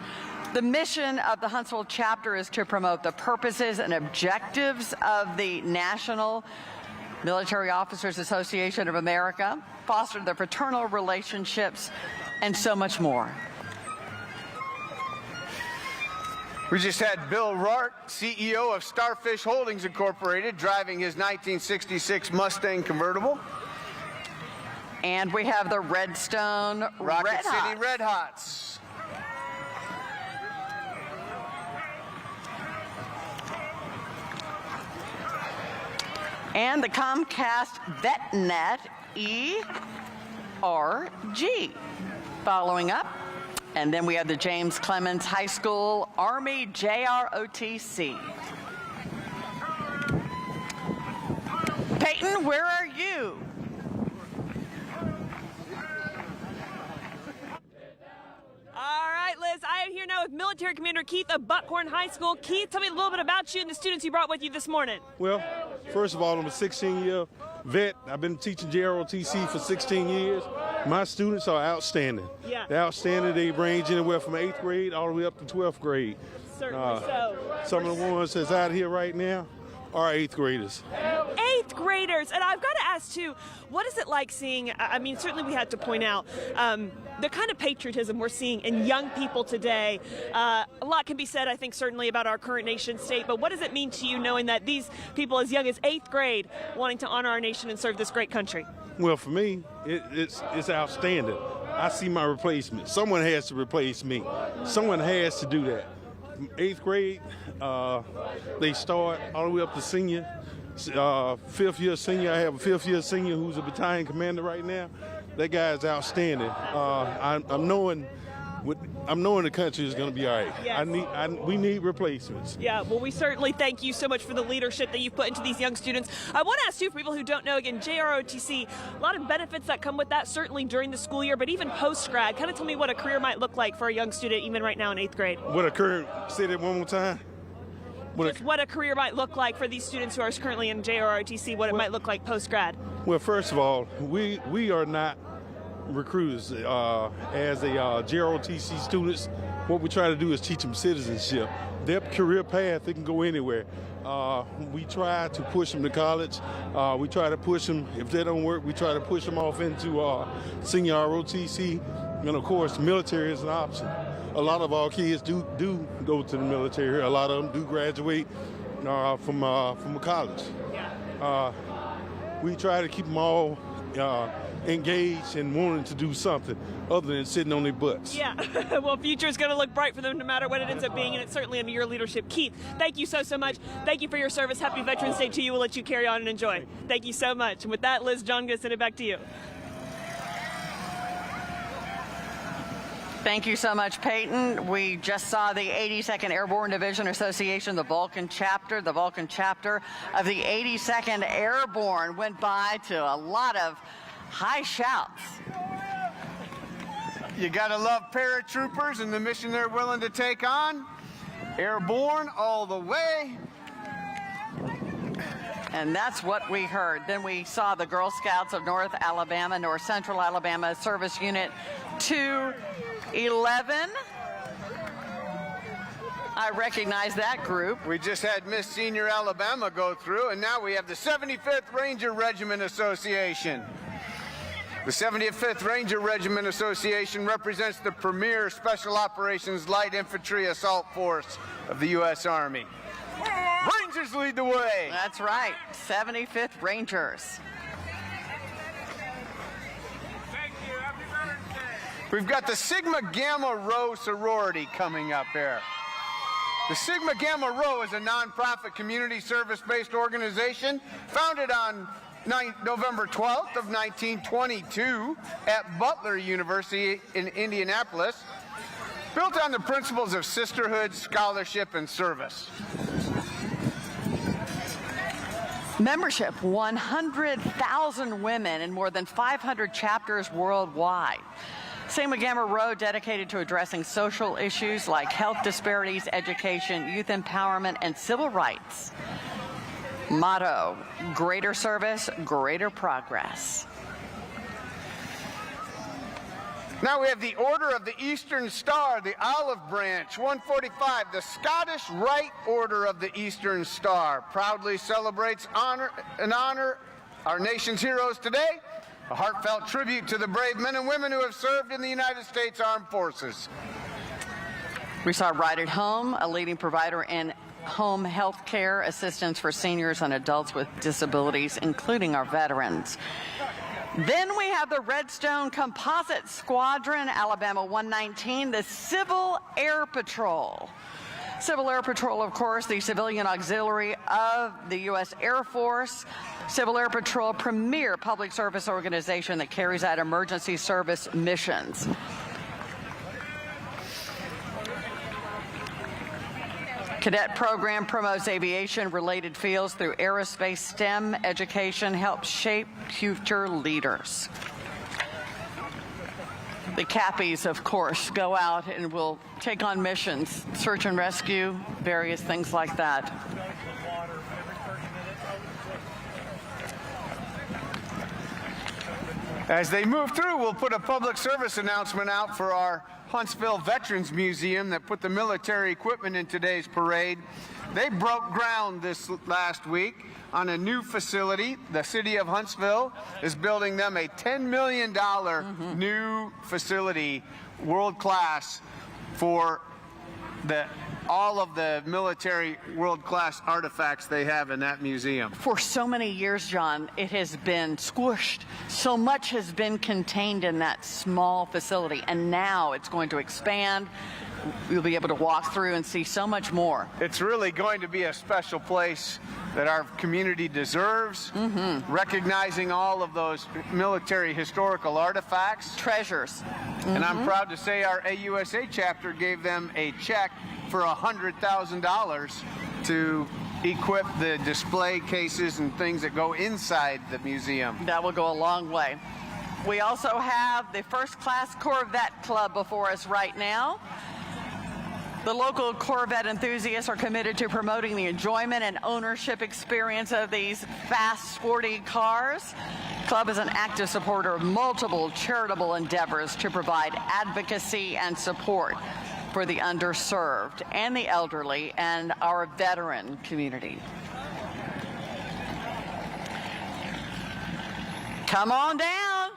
The mission of the Huntsville chapter is to promote the purposes and objectives of the National Military Officers Association of America, foster the fraternal relationships, and so much more. We just had Bill Roark, CEO of Starfish Holdings Incorporated, driving his 1966 Mustang convertible. And we have the Redstone Rocket City Red Hots. And the Comcast VetNet ERG. Following up. And then we have the James Clemens High School Army JROTC. Peyton, where are you? All right, Liz, I am here now with Military Commander Keith of Buckhorn High School. Keith, tell me a little bit about you and the students you brought with you this morning. Well, first of all, I'm a 16-year vet. I've been teaching JROTC for 16 years. My students are outstanding. Yeah. They're outstanding. They range anywhere from 8th grade all the way up to 12th grade. Certainly so. Some of the ones that's out here right now are 8th graders. 8th graders. And I've got to ask, too, what is it like seeing, I mean, certainly we have to point out, the kind of patriotism we're seeing in young people today. A lot can be said, I think, certainly about our current nation state, but what does it mean to you knowing that these people as young as 8th grade wanting to honor our nation and serve this great country? Well, for me, it's outstanding. I see my replacement. Someone has to replace me. Someone has to do that. 8th grade, they start all the way up to senior. 5th year senior, I have a 5th year senior who's a battalion commander right now. That guy is outstanding. I'm knowing the country is going to be all right. Yes. We need replacements. Yeah, well, we certainly thank you so much for the leadership that you've put into these young students. I want to ask you, for people who don't know, again, JROTC, a lot of benefits that come with that, certainly during the school year, but even post-grad. Kind of tell me what a career might look like for a young student, even right now in 8th grade. What a career, say that one more time. What a career might look like for these students who are currently in JROTC, what it might look like post-grad. Well, first of all, we are not recruiters. As a JROTC students, what we try to do is teach them citizenship. Their career path, they can go anywhere. We try to push them to college. We try to push them, if they don't work, we try to push them off into senior ROTC. And of course, military is an option. A lot of our kids do go to the military. A lot of them do graduate from a college. We try to keep them all engaged and wanting to do something other than sitting on their butts. Yeah, well, future's going to look bright for them no matter what it ends up being, and it's certainly under your leadership. Keith, thank you so much. Thank you for your service. Happy Veterans Day to you. We'll let you carry on and enjoy. Thank you so much. And with that, Liz, John, going to send it back to you. Thank you so much, Peyton. We just saw the 82nd Airborne Division Association, the Vulcan chapter of the 82nd Airborne went by to a lot of high shouts. You gotta love paratroopers and the mission they're willing to take on. Airborne all the way. And that's what we heard. Then we saw the Girl Scouts of North Central Alabama Service Unit 211. I recognize that group. We just had Miss Senior Alabama go through, and now we have the 75th Ranger Regiment Association. The 75th Ranger Regiment Association represents the premier Special Operations Light Infantry Assault Force of the U.S. Army. Rangers lead the way. That's right, 75th Rangers. We've got the Sigma Gamma Rho sorority coming up here. The Sigma Gamma Rho is a nonprofit community service-based organization founded on November 12th of 1922 at Butler University in Indianapolis, built on the principles of sisterhood, scholarship, and service. Membership, 100,000 women in more than 500 chapters worldwide. Sigma Gamma Rho dedicated to addressing social issues like health disparities, education, youth empowerment, and civil rights. Motto, greater service, greater progress. Now we have the Order of the Eastern Star, the Olive Branch, 145, the Scottish Rite Order of the Eastern Star, proudly celebrates honor our nation's heroes today, a heartfelt tribute to the brave men and women who have served in the United States Armed Forces. We saw Right at Home, a leading provider in home health care assistance for seniors and adults with disabilities, including our veterans. Then we have the Redstone Composite Squadron, Alabama 119, the Civil Air Patrol. Civil Air Patrol, of course, the civilian auxiliary of the U.S. Air Force. Civil Air Patrol, premier public service organization that carries out emergency service missions. Cadet program promotes aviation-related fields through aerospace STEM education, helps shape future leaders. The Cappies, of course, go out and will take on missions, search and rescue, various things like that. As they move through, we'll put a public service announcement out for our Huntsville Veterans Museum that put the military equipment in today's parade. They broke ground this last week on a new facility. The city of Huntsville is building them a $10 million new facility, world class, for all of the military world-class artifacts they have in that museum. For so many years, John, it has been squished. So much has been contained in that small facility, and now it's going to expand. You'll be able to walk through and see so much more. It's really going to be a special place that our community deserves, recognizing all of those military historical artifacts. Treasures. And I'm proud to say our AUSA chapter gave them a check for $100,000 to equip the display cases and things that go inside the museum. That will go a long way. We also have the First Class Corvette Club before us right now. The local Corvette enthusiasts are committed to promoting the enjoyment and ownership experience of these fast, sporty cars. The club is an active supporter of multiple charitable endeavors to provide advocacy and support for the underserved and the elderly and our veteran community. Come on down.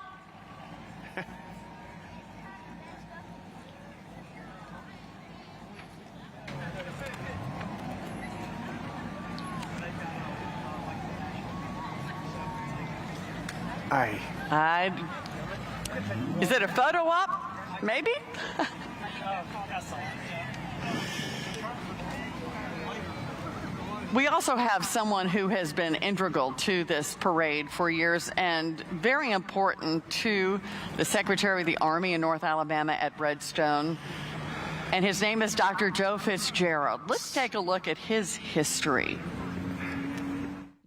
Is it a photo op? Maybe? We also have someone who has been integral to this parade for years and very important to the Secretary of the Army in North Alabama at Redstone. And his name is Dr. Joe Fitzgerald. Let's take a look at his history.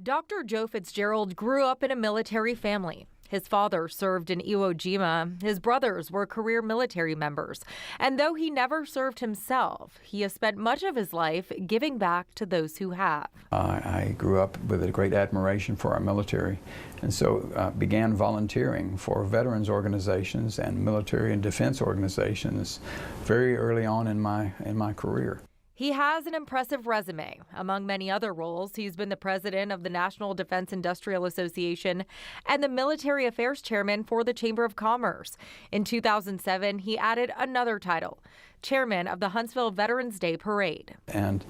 Dr. Joe Fitzgerald grew up in a military family. His father served in Iwo Jima. His brothers were career military members. And though he never served himself, he has spent much of his life giving back to those who have. I grew up with a great admiration for our military, and so began volunteering for veterans organizations and military and defense organizations very early on in my career. He has an impressive resume. Among many other roles, he's been the president of the National Defense Industrial Association and the military affairs chairman for the Chamber of Commerce. In 2007, he added another title, chairman of the Huntsville Veterans Day Parade. And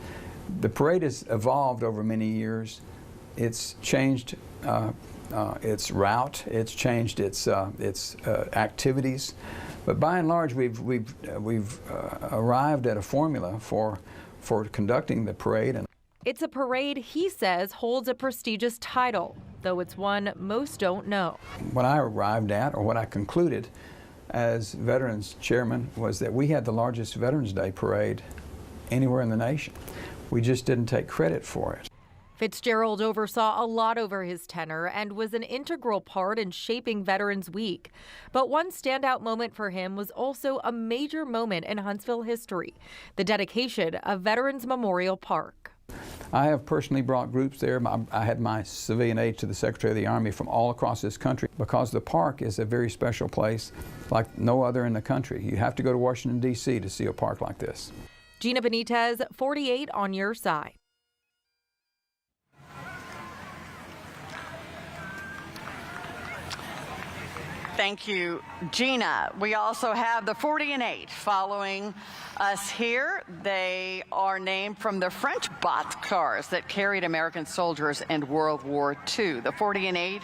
the parade has evolved over many years. It's changed its route, it's changed its activities, but by and large, we've arrived at a formula for conducting the parade. And it's a parade he says holds a prestigious title, though it's one most don't know. What I arrived at, or what I concluded as Veterans Chairman, was that we had the largest Veterans Day parade anywhere in the nation. We just didn't take credit for it. Fitzgerald oversaw a lot over his tenure and was an integral part in shaping Veterans Week. But one standout moment for him was also a major moment in Huntsville history, the dedication of Veterans Memorial Park. I have personally brought groups there. I had my civilian aide to the Secretary of the Army from all across this country, because the park is a very special place like no other in the country. You have to go to Washington, D.C. to see a park like this. Gina Benitez, 48 on your side. Thank you, Gina. We also have the 40 and 8 following us here. They are named from the French bot cars that carried American soldiers in World War II. The 40 and 8,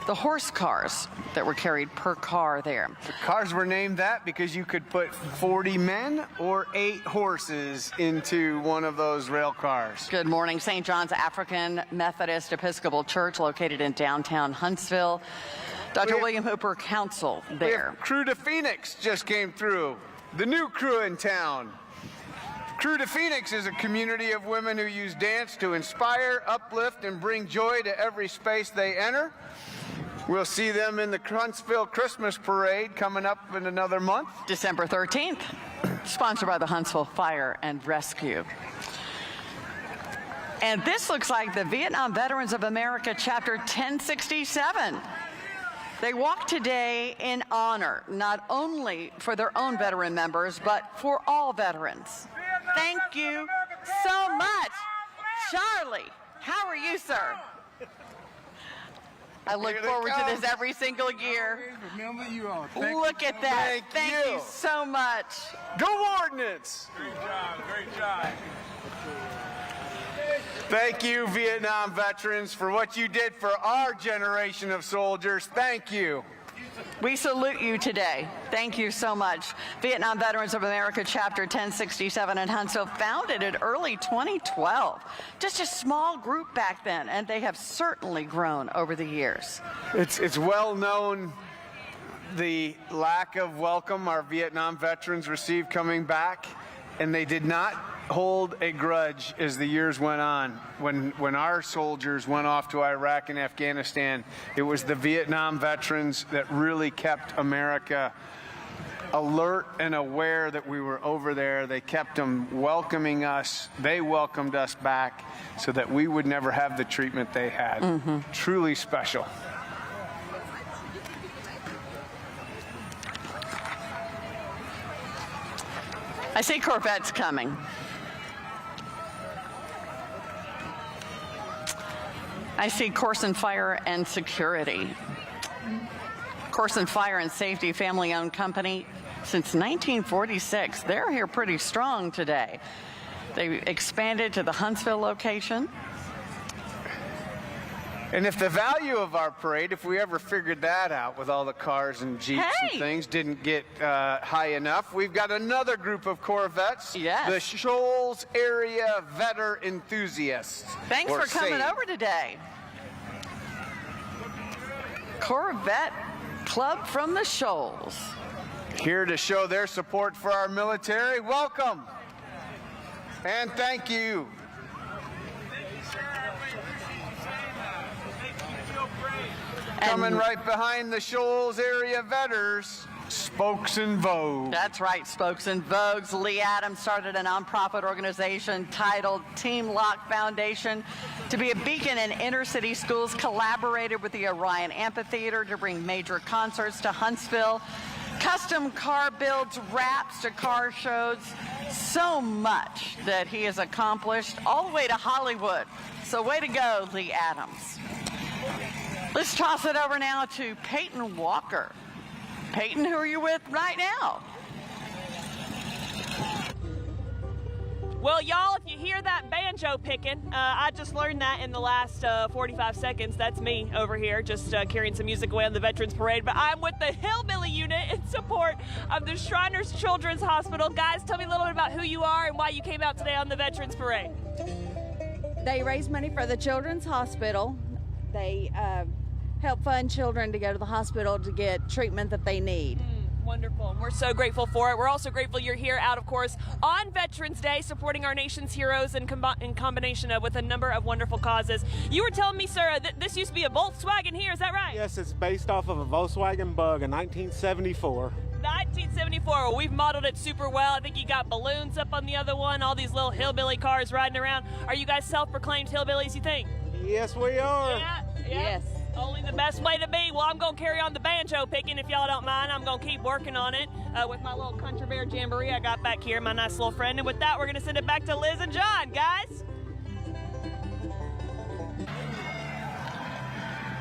the horse cars that were carried per car there. The cars were named that because you could put 40 men or 8 horses into one of those rail cars. Good morning. St. John's African Methodist Episcopal Church, located in downtown Huntsville. Dr. William Hooper Council there. Crew to Phoenix just came through. The new crew in town. Crew to Phoenix is a community of women who use dance to inspire, uplift, and bring joy to every space they enter. We'll see them in the Huntsville Christmas Parade coming up in another month. December 13th, sponsored by the Huntsville Fire and Rescue. And this looks like the Vietnam Veterans of America, Chapter 1067. They walk today in honor, not only for their own veteran members, but for all veterans. Thank you so much. Charlie, how are you, sir? I look forward to this every single year. Remember you all. Look at that. Thank you so much. Go Ordnance! Great job, great job. Thank you, Vietnam veterans, for what you did for our generation of soldiers. Thank you. We salute you today. Thank you so much. Vietnam Veterans of America, Chapter 1067 in Huntsville, founded in early 2012. Just a small group back then, and they have certainly grown over the years. It's well known the lack of welcome our Vietnam veterans received coming back, and they did not hold a grudge as the years went on. When our soldiers went off to Iraq and Afghanistan, it was the Vietnam veterans that really kept America alert and aware that we were over there. They kept them welcoming us. They welcomed us back so that we would never have the treatment they had. Truly special. I see Corvettes coming. I see Corson Fire and Security. Corson Fire and Safety, family-owned company since 1946. They're here pretty strong today. They expanded to the Huntsville location. And if the value of our parade, if we ever figured that out with all the cars and Jeeps and things, didn't get high enough, we've got another group of Corvettes. Yes. The Shoals Area Vetter Enthusiasts. Thanks for coming over today. Corvette Club from the Shoals. Here to show their support for our military. Welcome. And thank you. Coming right behind the Shoals Area Vetters, Spokes and Vogues. That's right, Spokes and Vogues. Lee Adams started a nonprofit organization titled Team Lock Foundation to be a beacon in inner city schools, collaborated with the Orion Amphitheater to bring major concerts to Huntsville, custom car builds, wraps to car shows, so much that he has accomplished all the way to Hollywood. So way to go, Lee Adams. Let's toss it over now to Peyton Walker. Peyton, who are you with right now? Well, y'all, if you hear that banjo picking, I just learned that in the last 45 seconds. That's me over here, just carrying some music away on the Veterans Parade. But I'm with the Hillbilly Unit in support of the Shriners Children's Hospital. Guys, tell me a little bit about who you are and why you came out today on the Veterans Parade. They raise money for the Children's Hospital. They help fund children to go to the hospital to get treatment that they need. Wonderful. And we're so grateful for it. We're also grateful you're here out, of course, on Veterans Day, supporting our nation's heroes in combination with a number of wonderful causes. You were telling me, sir, that this used to be a Volkswagen here. Is that right? Yes, it's based off of a Volkswagen Bug in 1974. 1974. Well, we've modeled it super well. I think you got balloons up on the other one, all these little hillbilly cars riding around. Are you guys self-proclaimed hillbillies, you think? Yes, we are. Yeah. Yes. Only the best way to be. Well, I'm going to carry on the banjo picking if y'all don't mind. I'm going to keep working on it with my little Country Bear Jamboree I got back here, my nice little friend. And with that, we're going to send it back to Liz and John, guys.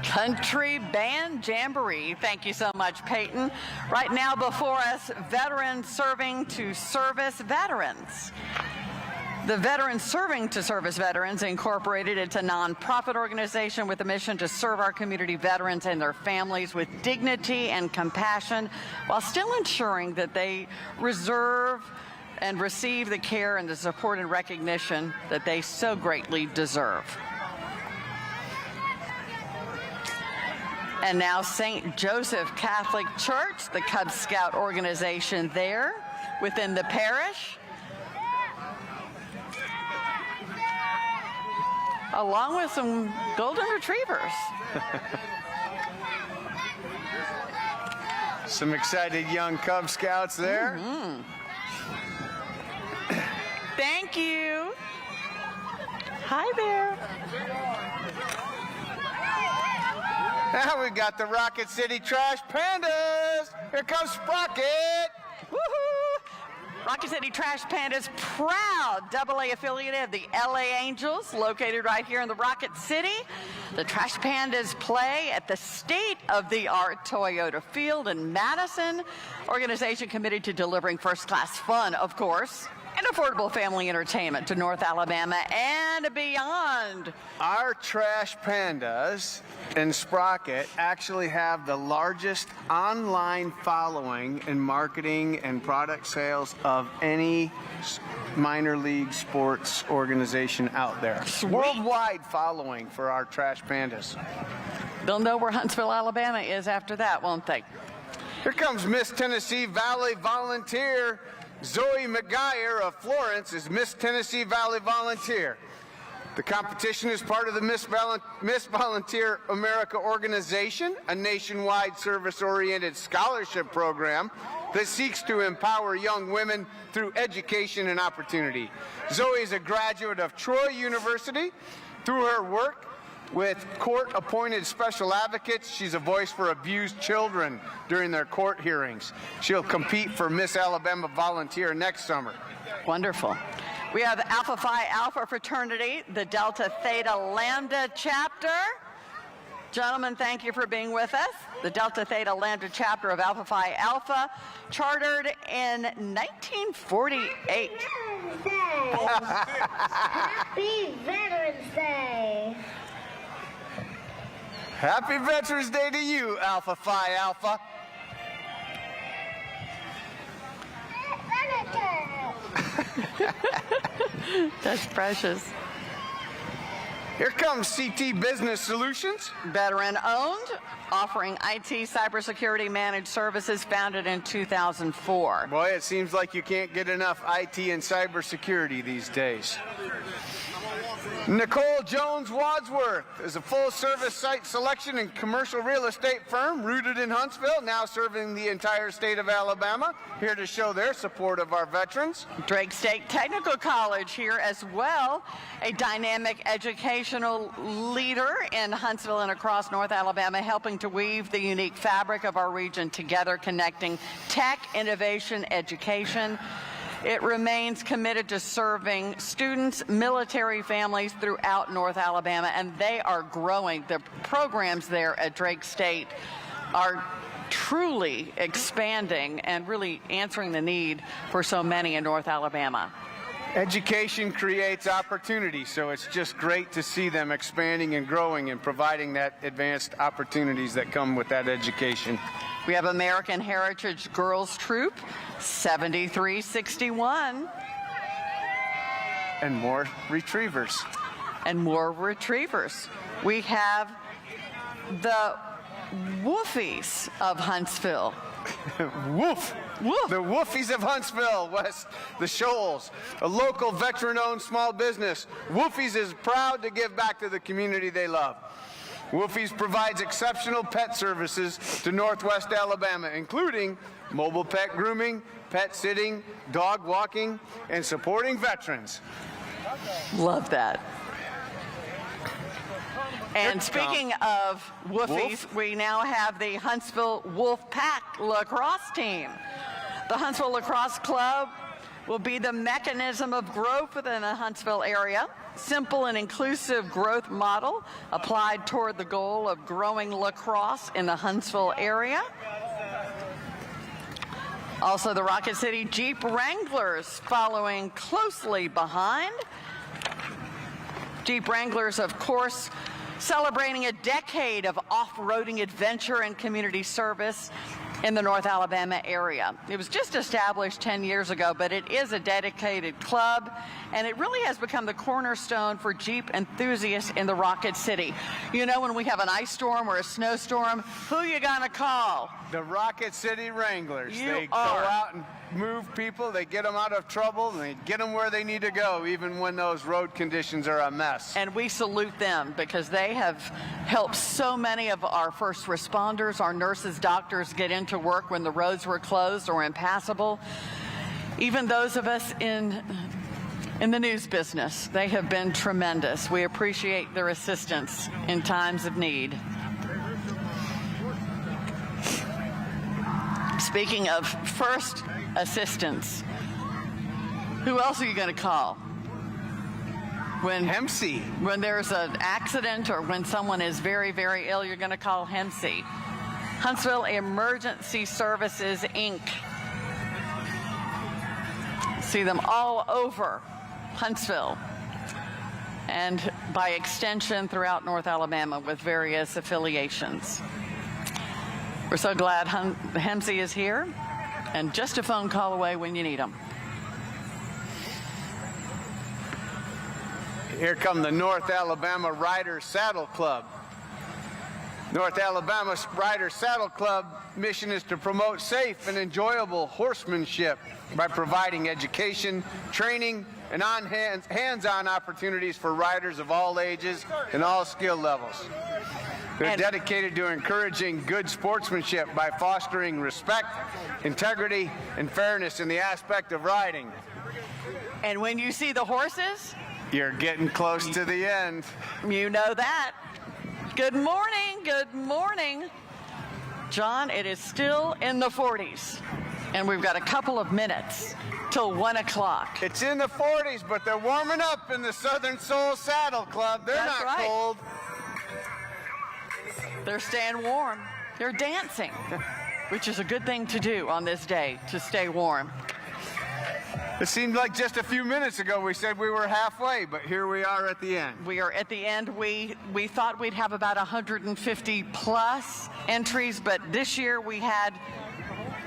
Country Band Jamboree. Thank you so much, Peyton. Right now before us, Veterans Serving to Service Veterans. The Veterans Serving to Service Veterans Incorporated, it's a nonprofit organization with a mission to serve our community veterans and their families with dignity and compassion while still ensuring that they reserve and receive the care and the support and recognition that they so greatly deserve. And now St. Joseph Catholic Church, the Cub Scout organization there within the parish, along with some golden retrievers. Some excited young Cub Scouts there. Thank you. Hi there. Now we've got the Rocket City Trash Pandas. Here comes Sprocket. Woohoo! Rocket City Trash Pandas, proud AA affiliate of the LA Angels, located right here in the Rocket City. The Trash Pandas play at the state-of-the-art Toyota Field in Madison. Organization committed to delivering first-class fun, of course, and affordable family entertainment to North Alabama and beyond. Our Trash Pandas and Sprocket actually have the largest online following in marketing and product sales of any minor league sports organization out there. Worldwide following for our Trash Pandas. They'll know where Huntsville, Alabama is after that, won't they? Here comes Miss Tennessee Valley Volunteer. Zoe McGuire of Florence is Miss Tennessee Valley Volunteer. The competition is part of the Miss Volunteer America organization, a nationwide service-oriented scholarship program that seeks to empower young women through education and opportunity. Zoe is a graduate of Troy University. Through her work with court-appointed special advocates, she's a voice for abused children during their court hearings. She'll compete for Miss Alabama Volunteer next summer. Wonderful. We have Alpha Phi Alpha fraternity, the Delta Theta Lambda chapter. Gentlemen, thank you for being with us. The Delta Theta Lambda chapter of Alpha Phi Alpha, chartered in 1948. Happy Veterans Day! Happy Veterans Day to you, Alpha Phi Alpha. That's precious. Here comes CT Business Solutions. Veteran owned, offering IT cybersecurity managed services, founded in 2004. Boy, it seems like you can't get enough IT and cybersecurity these days. Nicole Jones Wadsworth is a full-service site selection and commercial real estate firm rooted in Huntsville, now serving the entire state of Alabama, here to show their support of our veterans. Drake State Technical College here as well, a dynamic educational leader in Huntsville and across North Alabama, helping to weave the unique fabric of our region together, connecting tech, innovation, education. It remains committed to serving students, military families throughout North Alabama, and they are growing. The programs there at Drake State are truly expanding and really answering the need for so many in North Alabama. Education creates opportunity, so it's just great to see them expanding and growing and providing that advanced opportunities that come with that education. We have American Heritage Girls Troop, 7361. And more retrievers. And more retrievers. We have the Woofies of Huntsville. Woof! Woof! The Woofies of Huntsville, West the Shoals, a local veteran-owned small business. Woofies is proud to give back to the community they love. Woofies provides exceptional pet services to Northwest Alabama, including mobile pet grooming, pet sitting, dog walking, and supporting veterans. Love that. And speaking of Woofies, we now have the Huntsville Wolf Pack lacrosse team. The Huntsville Lacrosse Club will be the mechanism of growth within the Huntsville area. Simple and inclusive growth model applied toward the goal of growing lacrosse in the Huntsville area. Also, the Rocket City Jeep Wranglers following closely behind. Jeep Wranglers, of course, celebrating a decade of off-roading adventure and community service in the North Alabama area. It was just established 10 years ago, but it is a dedicated club, and it really has become the cornerstone for Jeep enthusiasts in the Rocket City. You know, when we have an ice storm or a snowstorm, who you gonna call? The Rocket City Wranglers. They go out and move people, they get them out of trouble, and they get them where they need to go, even when those road conditions are a mess. And we salute them because they have helped so many of our first responders, our nurses, doctors get into work when the roads were closed or impassable. Even those of us in the news business, they have been tremendous. We appreciate their assistance in times of need. Speaking of first assistance, who else are you going to call? When HEMC. When there's an accident or when someone is very, very ill, you're going to call HEMC. Huntsville Emergency Services, Inc. See them all over Huntsville and by extension throughout North Alabama with various affiliations. We're so glad HEMC is here and just a phone call away when you need them. Here come the North Alabama Rider Saddle Club. North Alabama Rider Saddle Club mission is to promote safe and enjoyable horsemanship by providing education, training, and hands-on opportunities for riders of all ages and all skill levels. They're dedicated to encouraging good sportsmanship by fostering respect, integrity, and fairness in the aspect of riding. And when you see the horses, you're getting close to the end. You know that. Good morning, good morning. John, it is still in the 40s, and we've got a couple of minutes till 1 o'clock. It's in the 40s, but they're warming up in the Southern Soul Saddle Club. They're That's not right. cold. They're staying warm. They're dancing, which is a good thing to do on this day, to stay warm. It seemed like just a few minutes ago we said we were halfway, but here we are at the end. We are at the end. We thought we'd have about 150 plus entries, but this year we had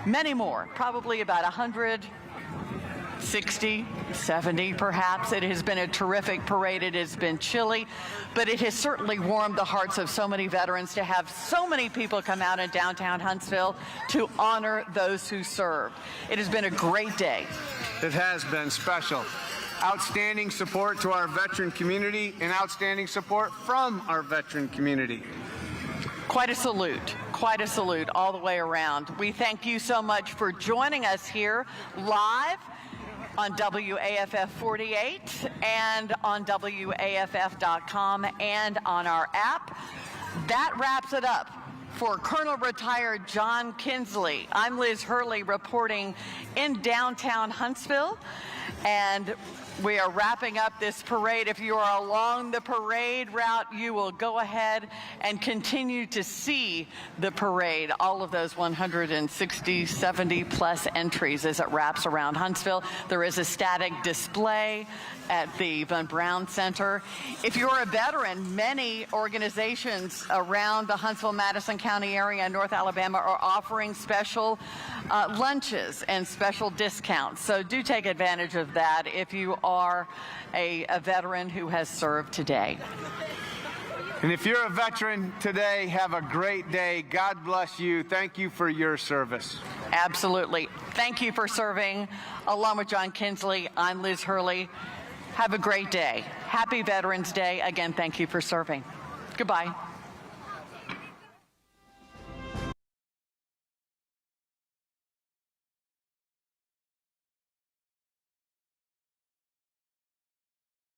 many more, probably about 160, 70 perhaps. It has been a terrific parade. It has been chilly, but it has certainly warmed the hearts of so many veterans to have so many people come out in downtown Huntsville to honor those who served. It has been a great day. It has been special. Outstanding support to our veteran community and outstanding support from our veteran community. Quite a salute all the way around. We thank you so much for joining us here live on WAFF 48 and on WAFF.com and on our app. That wraps it up. For Colonel Retired John Kinsley, I'm Liz Hurley reporting in downtown Huntsville, and we are wrapping up this parade. If you are along the parade route, you will go ahead and continue to see the parade, all of those 160, 70 plus entries as it wraps around Huntsville. There is a static display at the Von Braun Center. If you're a veteran, many organizations around the Huntsville-Madison County area in North Alabama are offering special lunches and special discounts. So do take advantage of that if you are a veteran who has served today. And if you're a veteran today, have a great day. God bless you. Thank you for your service. Absolutely. Thank you for serving. Along with John Kinsley, I'm Liz Hurley. Have a great day. Happy Veterans Day. Again, thank you for serving. Goodbye.